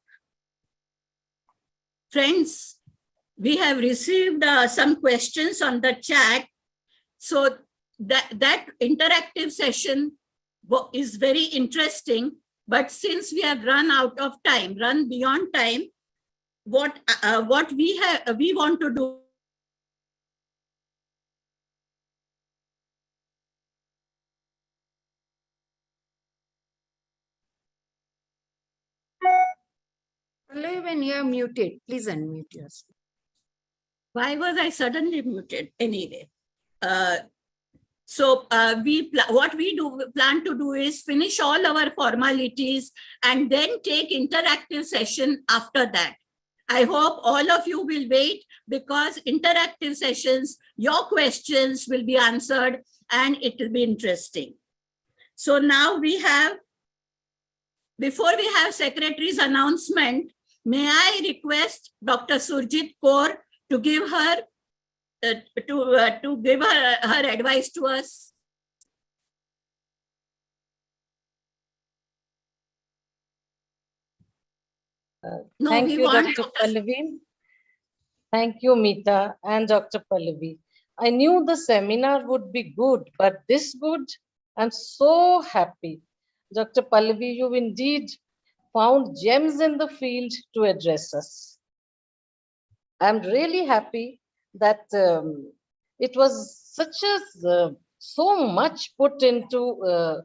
Friends, we have received some questions on the chat. So that interactive session is very interesting, but since we have run out of time, run beyond time, what we want to do. When you are muted, please unmute yourself. Why was I suddenly muted? Anyway, what we plan to do is finish all our formalities and then take interactive session after that. I hope all of you will wait, because interactive sessions, your questions will be answered and it will be interesting. So now we have, before we have Secretary's announcement, may I request Dr. Surjit Kaur to give her her advice to us. Thank you, Dr. Pallavi. Thank you, Meeta and Dr. Pallavi. I knew the seminar would be good, but this good, I'm so happy. Dr. Pallavi, you've indeed found gems in the field to address us. I'm really happy that it was such a so much put into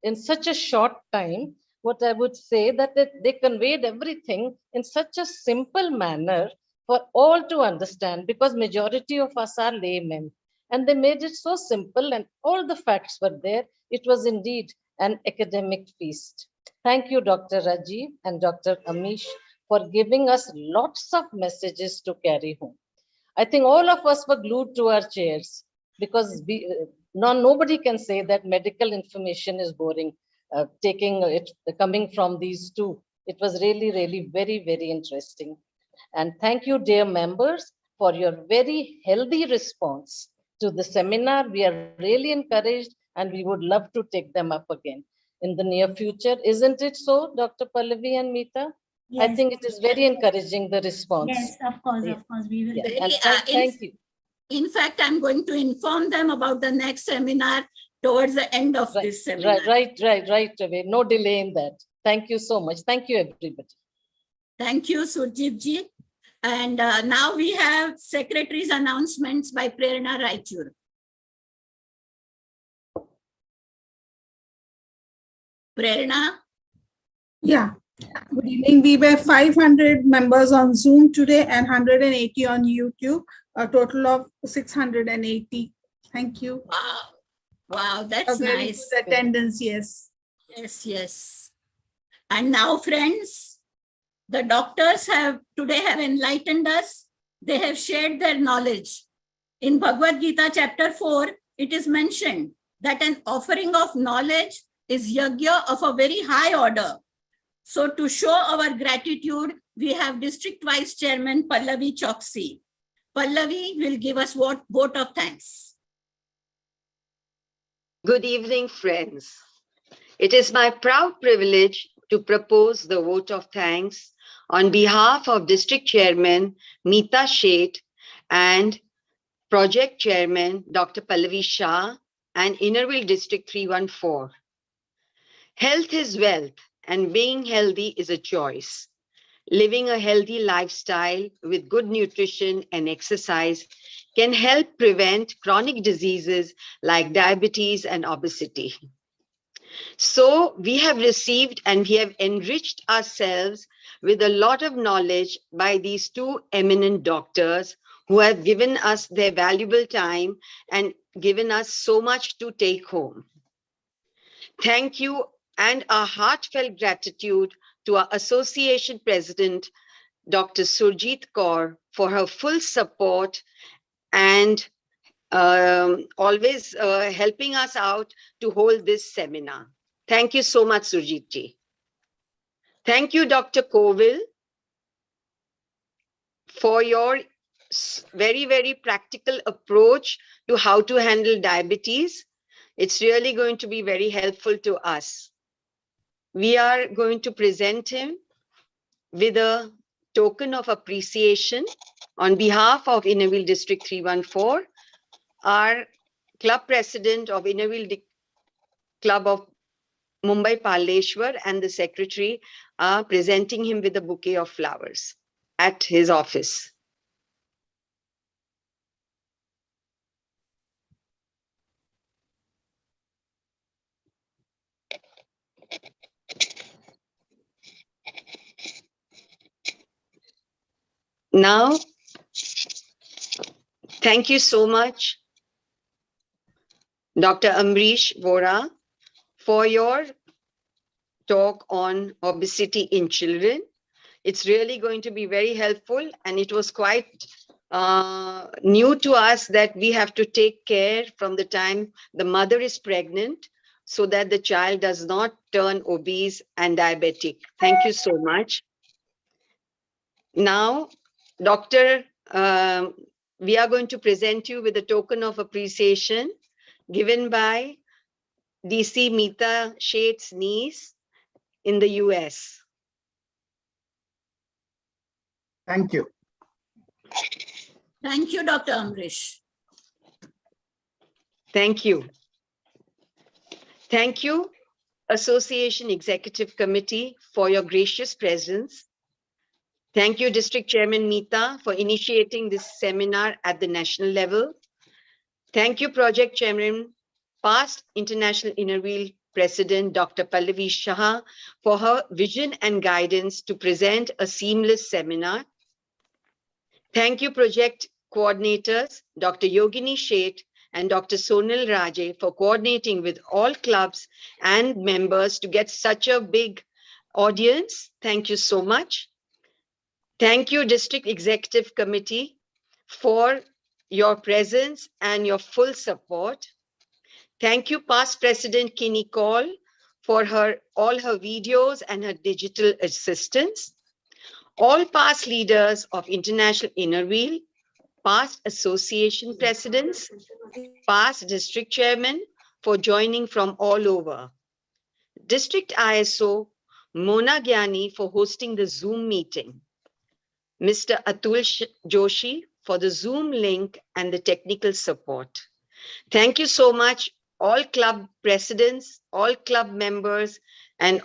in such a short time. What I would say that they conveyed everything in such a simple manner for all to understand, because majority of us are laymen, and they made it so simple and all the facts were there. It was indeed an academic feast. Thank you, Dr. Rajeev and Dr. Amish, for giving us lots of messages to carry home. I think all of us were glued to our chairs because nobody can say that medical information is boring. Taking it coming from these two, it was really, really very, very interesting. And thank you, dear members, for your very healthy response to the seminar. We are really encouraged and we would love to take them up again in the near future. Isn't it so, Dr. Pallavi and Meeta? I Yes. think it is very encouraging, the response. Yes, of course, we will. Yeah. And thank you. In fact, I'm going to inform them about the next seminar towards the end of this seminar. Right away. No delay in that. Thank you so much. Thank you, everybody. Thank you, Surjit ji. And now we have Secretary's announcements by Prairienna Raichur. Prairienna? Yeah. Good evening. We were 500 members on Zoom today and 180 on YouTube, a total of 680. Thank you. Wow. Wow, that's a very nice. Good attendance, yes. Yes. And now, friends, the doctors today have enlightened us. They have shared their knowledge. In Bhagavad Gita chapter 4, it is mentioned that an offering of knowledge is yajna of a very high order. So to show our gratitude, we have District Vice Chairman Pallavi Choksi. Pallavi will give us vote of thanks. Good evening, friends. It is my proud privilege to propose the vote of thanks on behalf of District Chairman Meeta Sheth and Project Chairman Dr. Pallavi Shah and Innerville District 314. Health is wealth, and being healthy is a choice. Living a healthy lifestyle with good nutrition and exercise can help prevent chronic diseases like diabetes and obesity. So we have received and we have enriched ourselves with a lot of knowledge by these two eminent doctors who have given us their valuable time and given us so much to take home. Thank you and our heartfelt gratitude to our association president, Dr. Surjit Kaur, for her full support and always helping us out to hold this seminar. Thank you so much, Surjit ji. Thank you, Dr. Kovind, for your very, very practical approach to how to handle diabetes. It's really going to be very helpful to us. We are going to present him with a token of appreciation on behalf of Innerville District 314. Our club president of Innerville Club of Mumbai Paleshwar and the secretary are presenting him with a bouquet of flowers at his office. Now, thank you so much, Dr. Ami Shwara, for your talk on obesity in children. It's really going to be very helpful, and it was quite new to us that we have to take care from the time the mother is pregnant so that the child does not turn obese and diabetic. Thank you so much. Now, Doctor, we are going to present you with a token of appreciation given by DC Meeta Sheth's niece in the US. Thank you. Thank you, Dr. Amrish. Thank you. Thank you, Association Executive Committee, for your gracious presence. Thank you, District Chairman Meeta, for initiating this seminar at the national level. Thank you, Project Chairman, past International Inner Wheel President, Dr. Pallavi Shah, for her vision and guidance to present a seamless seminar. Thank you, project coordinators, Dr. Yogini Sheth and Dr. Sonal Raje, for coordinating with all clubs and members to get such a big audience. Thank you so much. Thank you, District Executive Committee, for your presence and your full support. Thank you, past President Kini Kaul, for all her videos and her digital assistance. All past leaders of International Inner Wheel, past association presidents, past district chairmen, for joining from all over. District ISO, Mona Gyani, for hosting the Zoom meeting. Mr. Atul Joshi for the Zoom link and the technical support. Thank you so much, all club presidents, all club members, and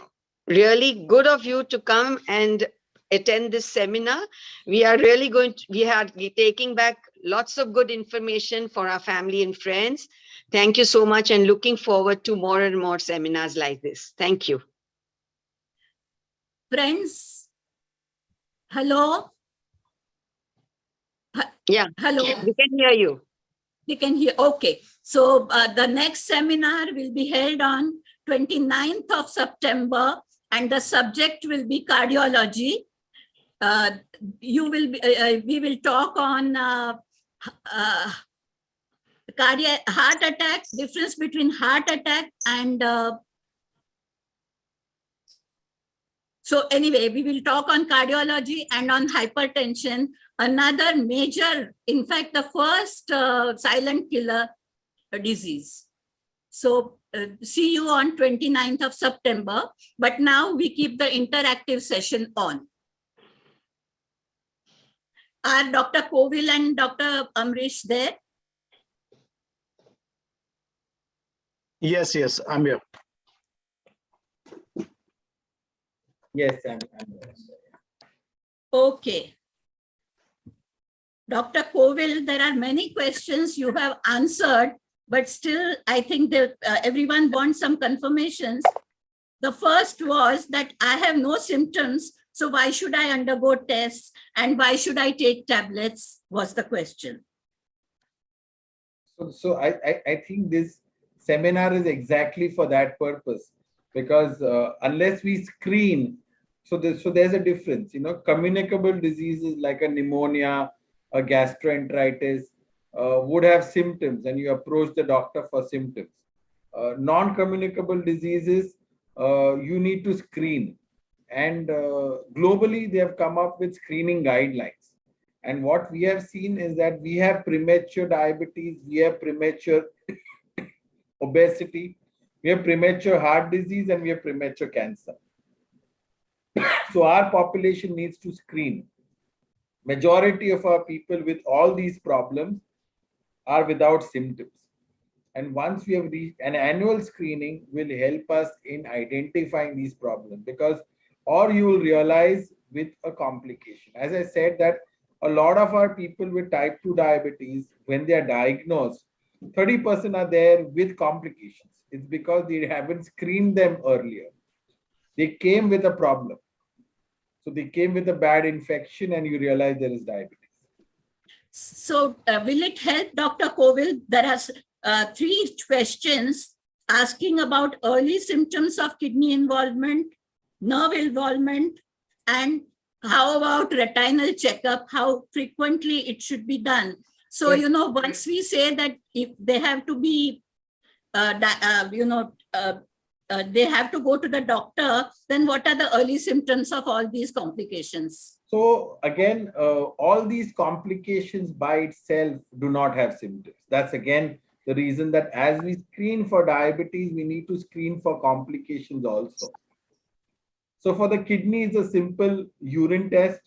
really good of you to come and attend this seminar. We are really we are taking back lots of good information for our family and friends. Thank you so much, and looking forward to more and more seminars like this. Thank you. Friends, hello. Yeah, hello. We can hear you. We can hear. Okay. So the next seminar will be held on 29th of September, and the subject will be cardiology. We will talk on heart attack, difference between heart attack and so anyway, we will talk on cardiology and on hypertension, another major, in fact, the first silent killer disease. So see you on 29th of September, but now we keep the interactive session on. Are Dr. Kovind and Dr. Amrish there? Yes, I'm here. Yes, I'm there. Okay. Dr. Kovind, there are many questions you have answered, but still I think that everyone wants some confirmations. The first was that I have no symptoms, so why should I undergo tests and why should I take tablets, was the question. So I think this seminar is exactly for that purpose, because unless we screen, so there's a difference, communicable diseases like a pneumonia, a gastroenteritis would have symptoms and you approach the doctor for symptoms. Non-communicable diseases, you need to screen. And globally, they have come up with screening guidelines. And what we have seen is that we have premature diabetes, we have premature obesity, we have premature heart disease, and we have premature cancer. So our population needs to screen. Majority of our people with all these problems are without symptoms. And once we have reached, an annual screening will help us in identifying these problems, because or you will realize with a complication. As I said, that a lot of our people with type 2 diabetes, when they are diagnosed, 30% are there with complications. It's because they haven't screened them earlier. They came with a problem. So they came with a bad infection and you realize there is diabetes. So will it help, Dr. Kovind? There are 3 questions asking about early symptoms of kidney involvement, nerve involvement, and how about retinal checkup, how frequently it should be done. So, once we say that if they have to be, they have to go to the doctor, then what are the early symptoms of all these complications? So again, all these complications by itself do not have symptoms. That's again the reason that as we screen for diabetes, we need to screen for complications also. So for the kidney, it's a simple urine test.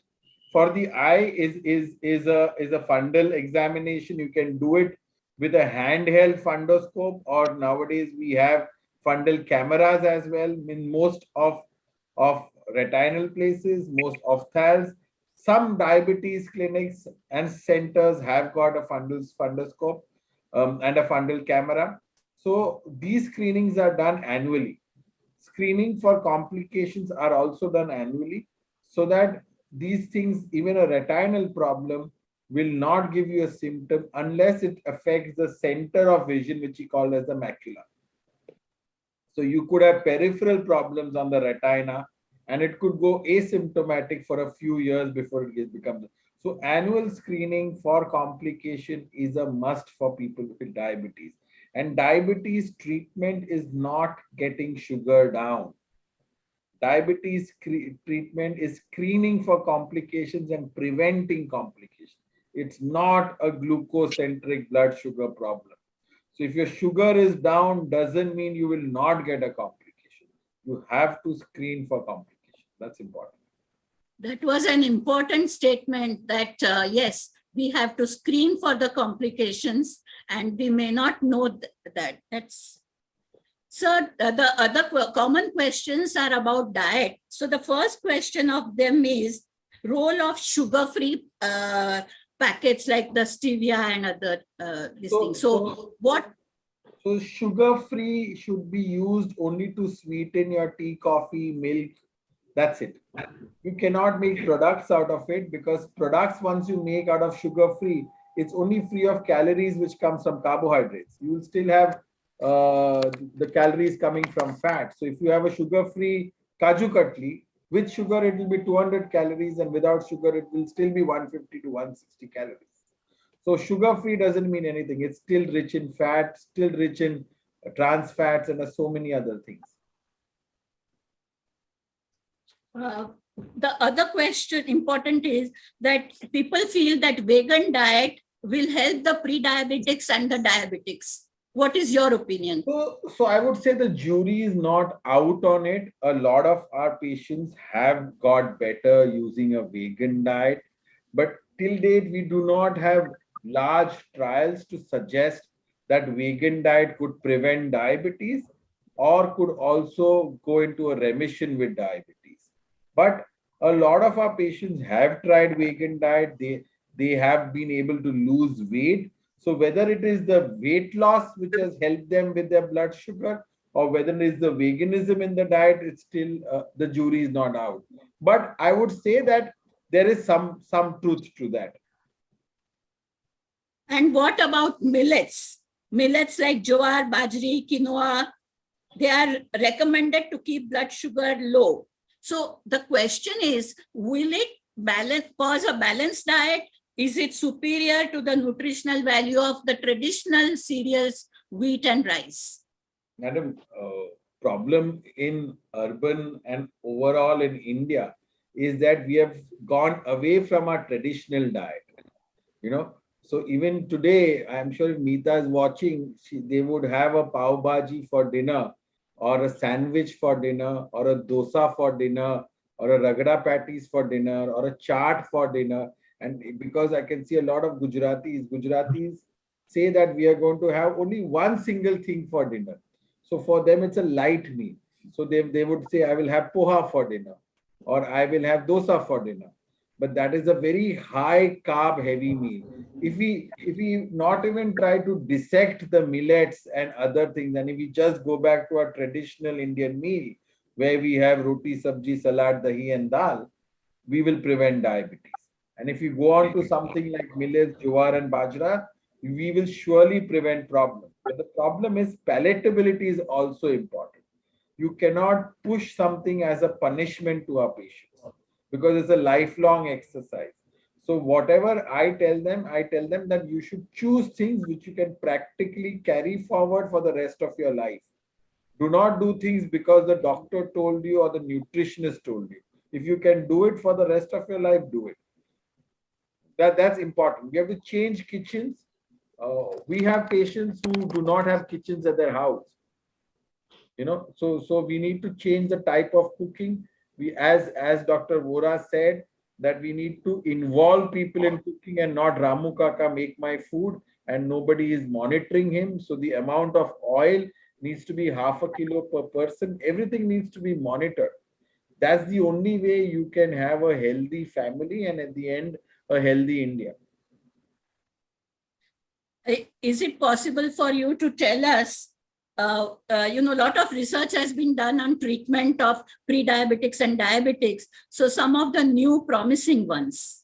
For the eye is a fundal examination. You can do it with a handheld fundoscope, or nowadays we have fundal cameras as well in most of retinal places, most ophthalms. Some diabetes clinics and centers have got a fundoscope and a fundal camera. So these screenings are done annually. Screening for complications are also done annually, so that these things, even a retinal problem, will not give you a symptom unless it affects the center of vision, which we call as the macula. So you could have peripheral problems on the retina, and it could go asymptomatic for a few years before it becomes. So annual screening for complication is a must for people with diabetes. And diabetes treatment is not getting sugar down. Diabetes treatment is screening for complications and preventing complications. It's not a glucose-centric blood sugar problem. So if your sugar is down, doesn't mean you will not get a complication. You have to screen for complications. That's important. That was an important statement that, yes, we have to screen for the complications and we may not know that. That's. So the other common questions are about diet. So the first question of them is role of sugar-free packets like the stevia and other this thing. So what? So sugar-free should be used only to sweeten your tea, coffee, milk. That's it. You cannot make products out of it, because products, once you make out of sugar-free, it's only free of calories which comes from carbohydrates. You will still have the calories coming from fat. So if you have a sugar-free Kaju Katli, with sugar it will be 200 calories, and without sugar it will still be 150 to 160 calories. So sugar-free doesn't mean anything. It's still rich in fat, still rich in trans fats, and so many other things. The other question important is that people feel that vegan diet will help the pre-diabetics and the diabetics. What is your opinion? So I would say the jury is not out on it. A lot of our patients have got better using a vegan diet, but till date we do not have large trials to suggest that vegan diet could prevent diabetes or could also go into a remission with diabetes. But a lot of our patients have tried vegan diet. They have been able to lose weight. So whether it is the weight loss which has helped them with their blood sugar, or whether it is the veganism in the diet, it's still the jury is not out. But I would say that there is some truth to that. And what about millets? Millets like jowar, bajri, quinoa, they are recommended to keep blood sugar low. So the question is, will it cause a balanced diet? Is it superior to the nutritional value of the traditional cereals, wheat and rice? Madam, problem in urban and overall in India is that we have gone away from our traditional diet. So even today, I'm sure if Meeta is watching, they would have a pav bhaji for dinner, or a sandwich for dinner, or a dosa for dinner, or a ragda patties for dinner, or a chaat for dinner. And because I can see a lot of Gujaratis say that we are going to have only one single thing for dinner. So for them, it's a light meal. So they would say, I will have poha for dinner, or I will have dosa for dinner. But that is a very high carb heavy meal. If we not even try to dissect the millets and other things, and if we just go back to our traditional Indian meal, where we have roti, sabji, salad, dahi and dal, we will prevent diabetes. And if you go on to something like millets, jowar and bajra, we will surely prevent problems. But the problem is palatability is also important. You cannot push something as a punishment to our patients, because it's a lifelong exercise. So whatever I tell them that you should choose things which you can practically carry forward for the rest of your life. Do not do things because the doctor told you or the nutritionist told you. If you can do it for the rest of your life, do it. That's important. We have to change kitchens. We have patients who do not have kitchens at their house. So we need to change the type of cooking. We, as Dr. Vora said, that we need to involve people in cooking and not Ramu Kaka make my food and nobody is monitoring him. So the amount of oil needs to be 0.5 kilo per person. Everything needs to be monitored. That's the only way you can have a healthy family and at the end, a healthy India. Is it possible for you to tell us, a lot of research has been done on treatment of pre-diabetics and diabetics. So some of the new promising ones.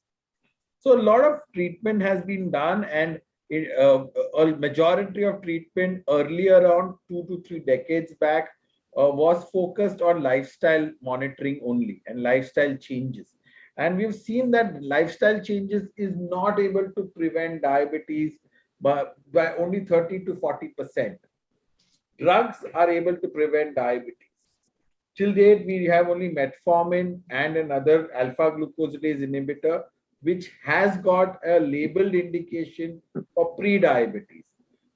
So a lot of treatment has been done, and a majority of treatment earlier around 2 to 3 decades back was focused on lifestyle monitoring only and lifestyle changes. And we've seen that lifestyle changes is not able to prevent diabetes by only 30 to 40%. Drugs are able to prevent diabetes. Till date, we have only metformin and another alpha glucosidase inhibitor, which has got a labeled indication for pre-diabetes.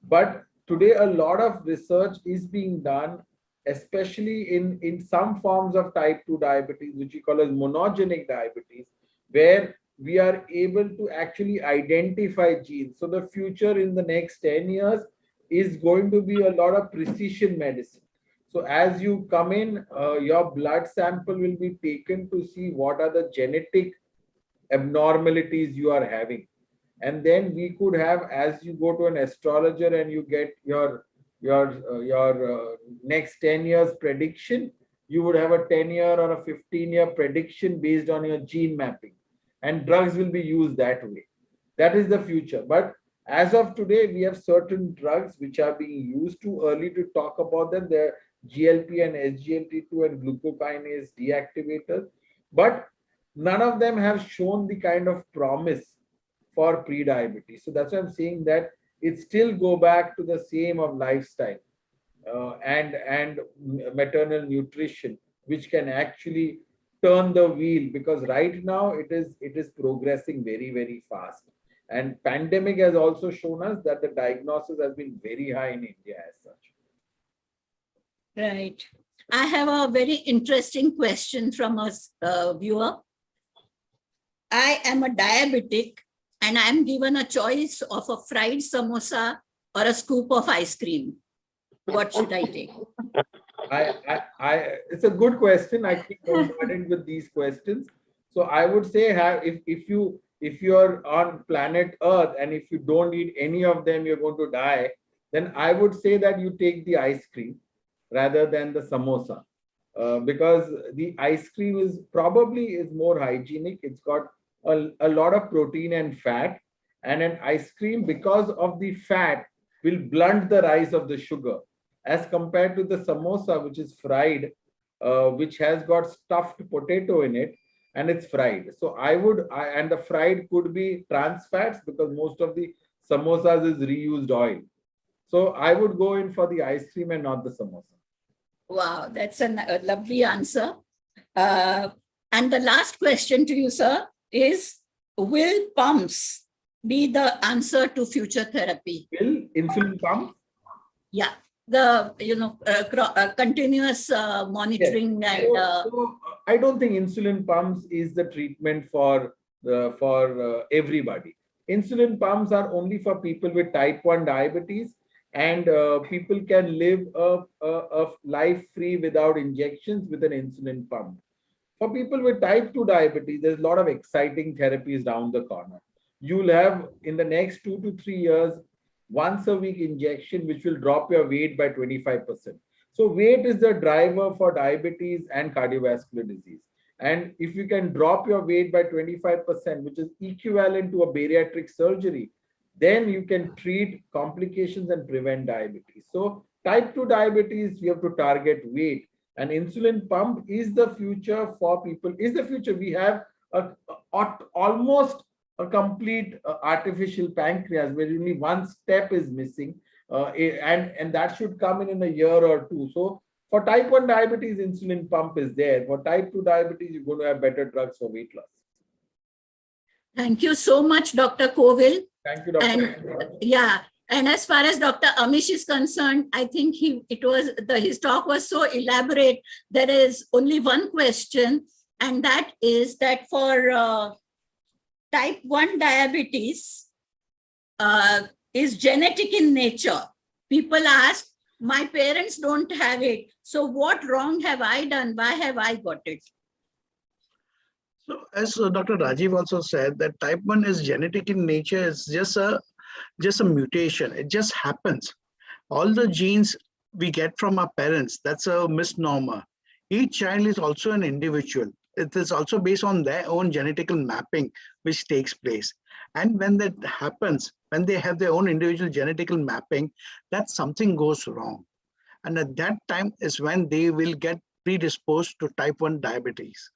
But today, a lot of research is being done, especially in some forms of type 2 diabetes, which we call as monogenic diabetes, where we are able to actually identify genes. So the future in the next 10 years is going to be a lot of precision medicine. So as you come in, your blood sample will be taken to see what are the genetic abnormalities you are having. And then we could have, as you go to an astrologer and you get your next 10 years prediction, you would have a 10-year or a 15-year prediction based on your gene mapping. And drugs will be used that way. That is the future. But as of today, we have certain drugs which are being used. Too early to talk about them. They're GLP and SGLT2 and glucokinase deactivators. But none of them have shown the kind of promise for pre-diabetes. So that's why I'm saying that it still go back to the same of lifestyle and maternal nutrition, which can actually turn the wheel, because right now it is progressing very, very fast. And pandemic has also shown us that the diagnosis has been very high in India as such. Right. I have a very interesting question from a viewer. I am a diabetic and I am given a choice of a fried samosa or a scoop of ice cream. What should I take? It's a good question. I keep bombarded with these questions. So I would say, if you're on planet Earth and if you don't eat any of them, you're going to die. Then I would say that you take the ice cream rather than the samosa, because the ice cream is more hygienic. It's got a lot of protein and fat, and an ice cream, because of the fat, will blunt the rise of the sugar, as compared to the samosa, which is fried, which has got stuffed potato in it, and it's fried. So and the fried could be trans fats, because most of the samosas is reused oil. So I would go in for the ice cream and not the samosa. Wow, that's a lovely answer. And the last question to you, sir, is, will pumps be the answer to future therapy? Will insulin pumps? Yeah, the continuous monitoring. Yes. And so I don't think insulin pumps is the treatment for everybody. Insulin pumps are only for people with type 1 diabetes, and people can live a life free without injections with an insulin pump. For people with type 2 diabetes, there's a lot of exciting therapies down the corner. You'll have, in the next 2 to 3 years, once a week injection, which will drop your weight by 25%. So weight is the driver for diabetes and cardiovascular disease. And if you can drop your weight by 25%, which is equivalent to a bariatric surgery, then you can treat complications and prevent diabetes. So type 2 diabetes, you have to target weight. An insulin pump is the future for people, is the future. We have almost a complete artificial pancreas where only one step is missing, and that should come in a year or two. So for type 1 diabetes, insulin pump is there. For type 2 diabetes, you're going to have better drugs for weight loss. Thank you so much, Dr. Kovind. Thank you, Dr. And yeah, and as far as Dr. Amish is concerned, I think his talk was so elaborate. There is only one question, and that is that for type 1 diabetes is genetic in nature. People ask, my parents don't have it, so what wrong have I done? Why have I got it? So as Dr. Rajeev also said, that type 1 is genetic in nature. It's just a mutation. It just happens. All the genes we get from our parents, that's a misnomer. Each child is also an individual. It is also based on their own genetical mapping, which takes place. And when that happens, when they have their own individual genetical mapping, that something goes wrong. And at that time is when they will get predisposed to type 1 diabetes.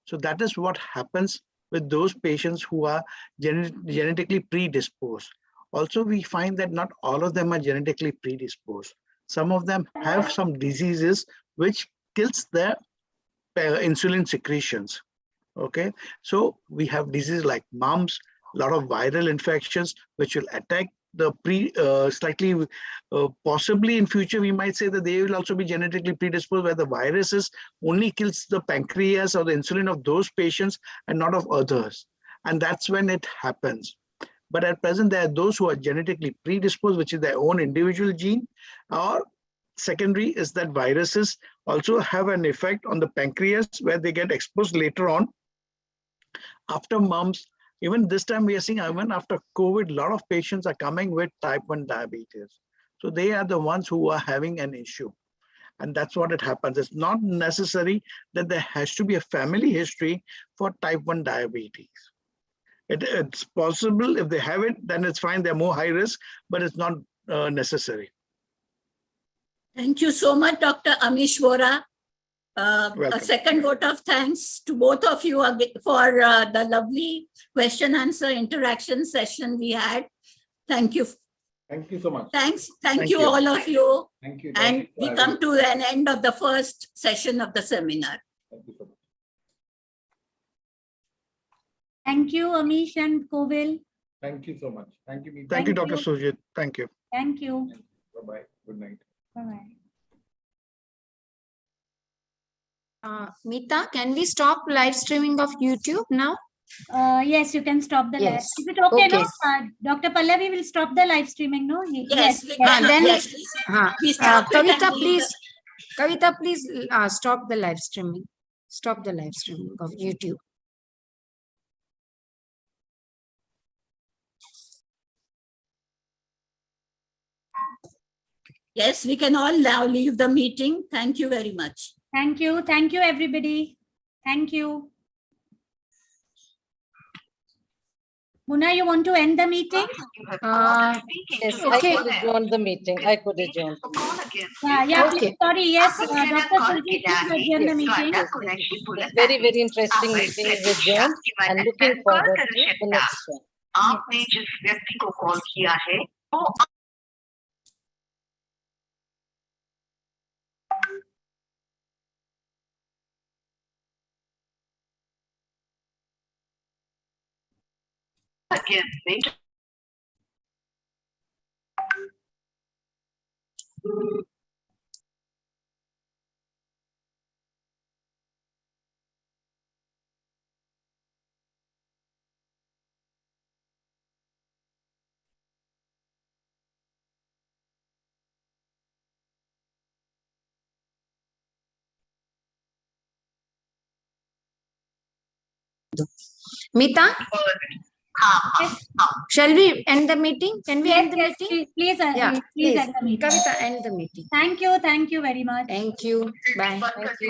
So that is what happens with those patients who are genetically predisposed. Also, we find that not all of them are genetically predisposed. Some of them have some diseases which kills their insulin secretions. Okay, so we have diseases like mumps, a lot of viral infections which will attack the possibly in future we might say that they will also be genetically predisposed, where the viruses only kills the pancreas or the insulin of those patients and not of others, and that's when it happens. But at present there are those who are genetically predisposed, which is their own individual gene, or secondary is that viruses also have an effect on the pancreas where they get exposed later on after mumps. Even this time we are seeing, even after COVID, a lot of patients are coming with type 1 diabetes. So they are the ones who are having an issue. And that's what it happens. It's not necessary that there has to be a family history for type 1 diabetes. It's possible if they have it, then it's fine. They're more high risk, but it's not necessary. Thank you so much, Dr. Ami Shwara. A second vote of thanks to both of you for the lovely question-answer interaction session we had. Thank you. Thank you so much. Thanks. Thank you all of you. Thank you. And we come to an end of the first session of the seminar. Thank you so much. Thank you, Amish and Kovil. Thank you so much. Thank you, Meeta. Thank you, Dr. Sujit. Thank you. Thank you. Bye-bye. Good night. Bye-bye. Meeta, can we stop live streaming of YouTube now? Yes, you can stop the live. Yes. Is it okay, Okay. no? Dr. Pallavi will stop the live streaming, no? Yes, we can. Then Yes. We stop it Kavita, and leave please. Kavita, please stop the live streaming. Stop the live streaming of YouTube. Yes, we can all now leave the meeting. Thank you very much. Thank you. Thank you, everybody. Thank you. Muna, you want to end the meeting? Yes, okay. I could adjourn the meeting. I could adjourn. Yeah, Okay. please, sorry. Yes, Dr. Surjit, please adjourn the meeting. Very, very interesting meeting is adjourned and looking forward to the next one. आपने जिस व्यक्ति को call किया है वो again later. Meeta, Yes. shall we end the meeting? Can we end the Yes, meeting? please, Yeah, please end the meeting. Kavita, end the meeting. Thank you very much. Thank you. Bye. Thank you.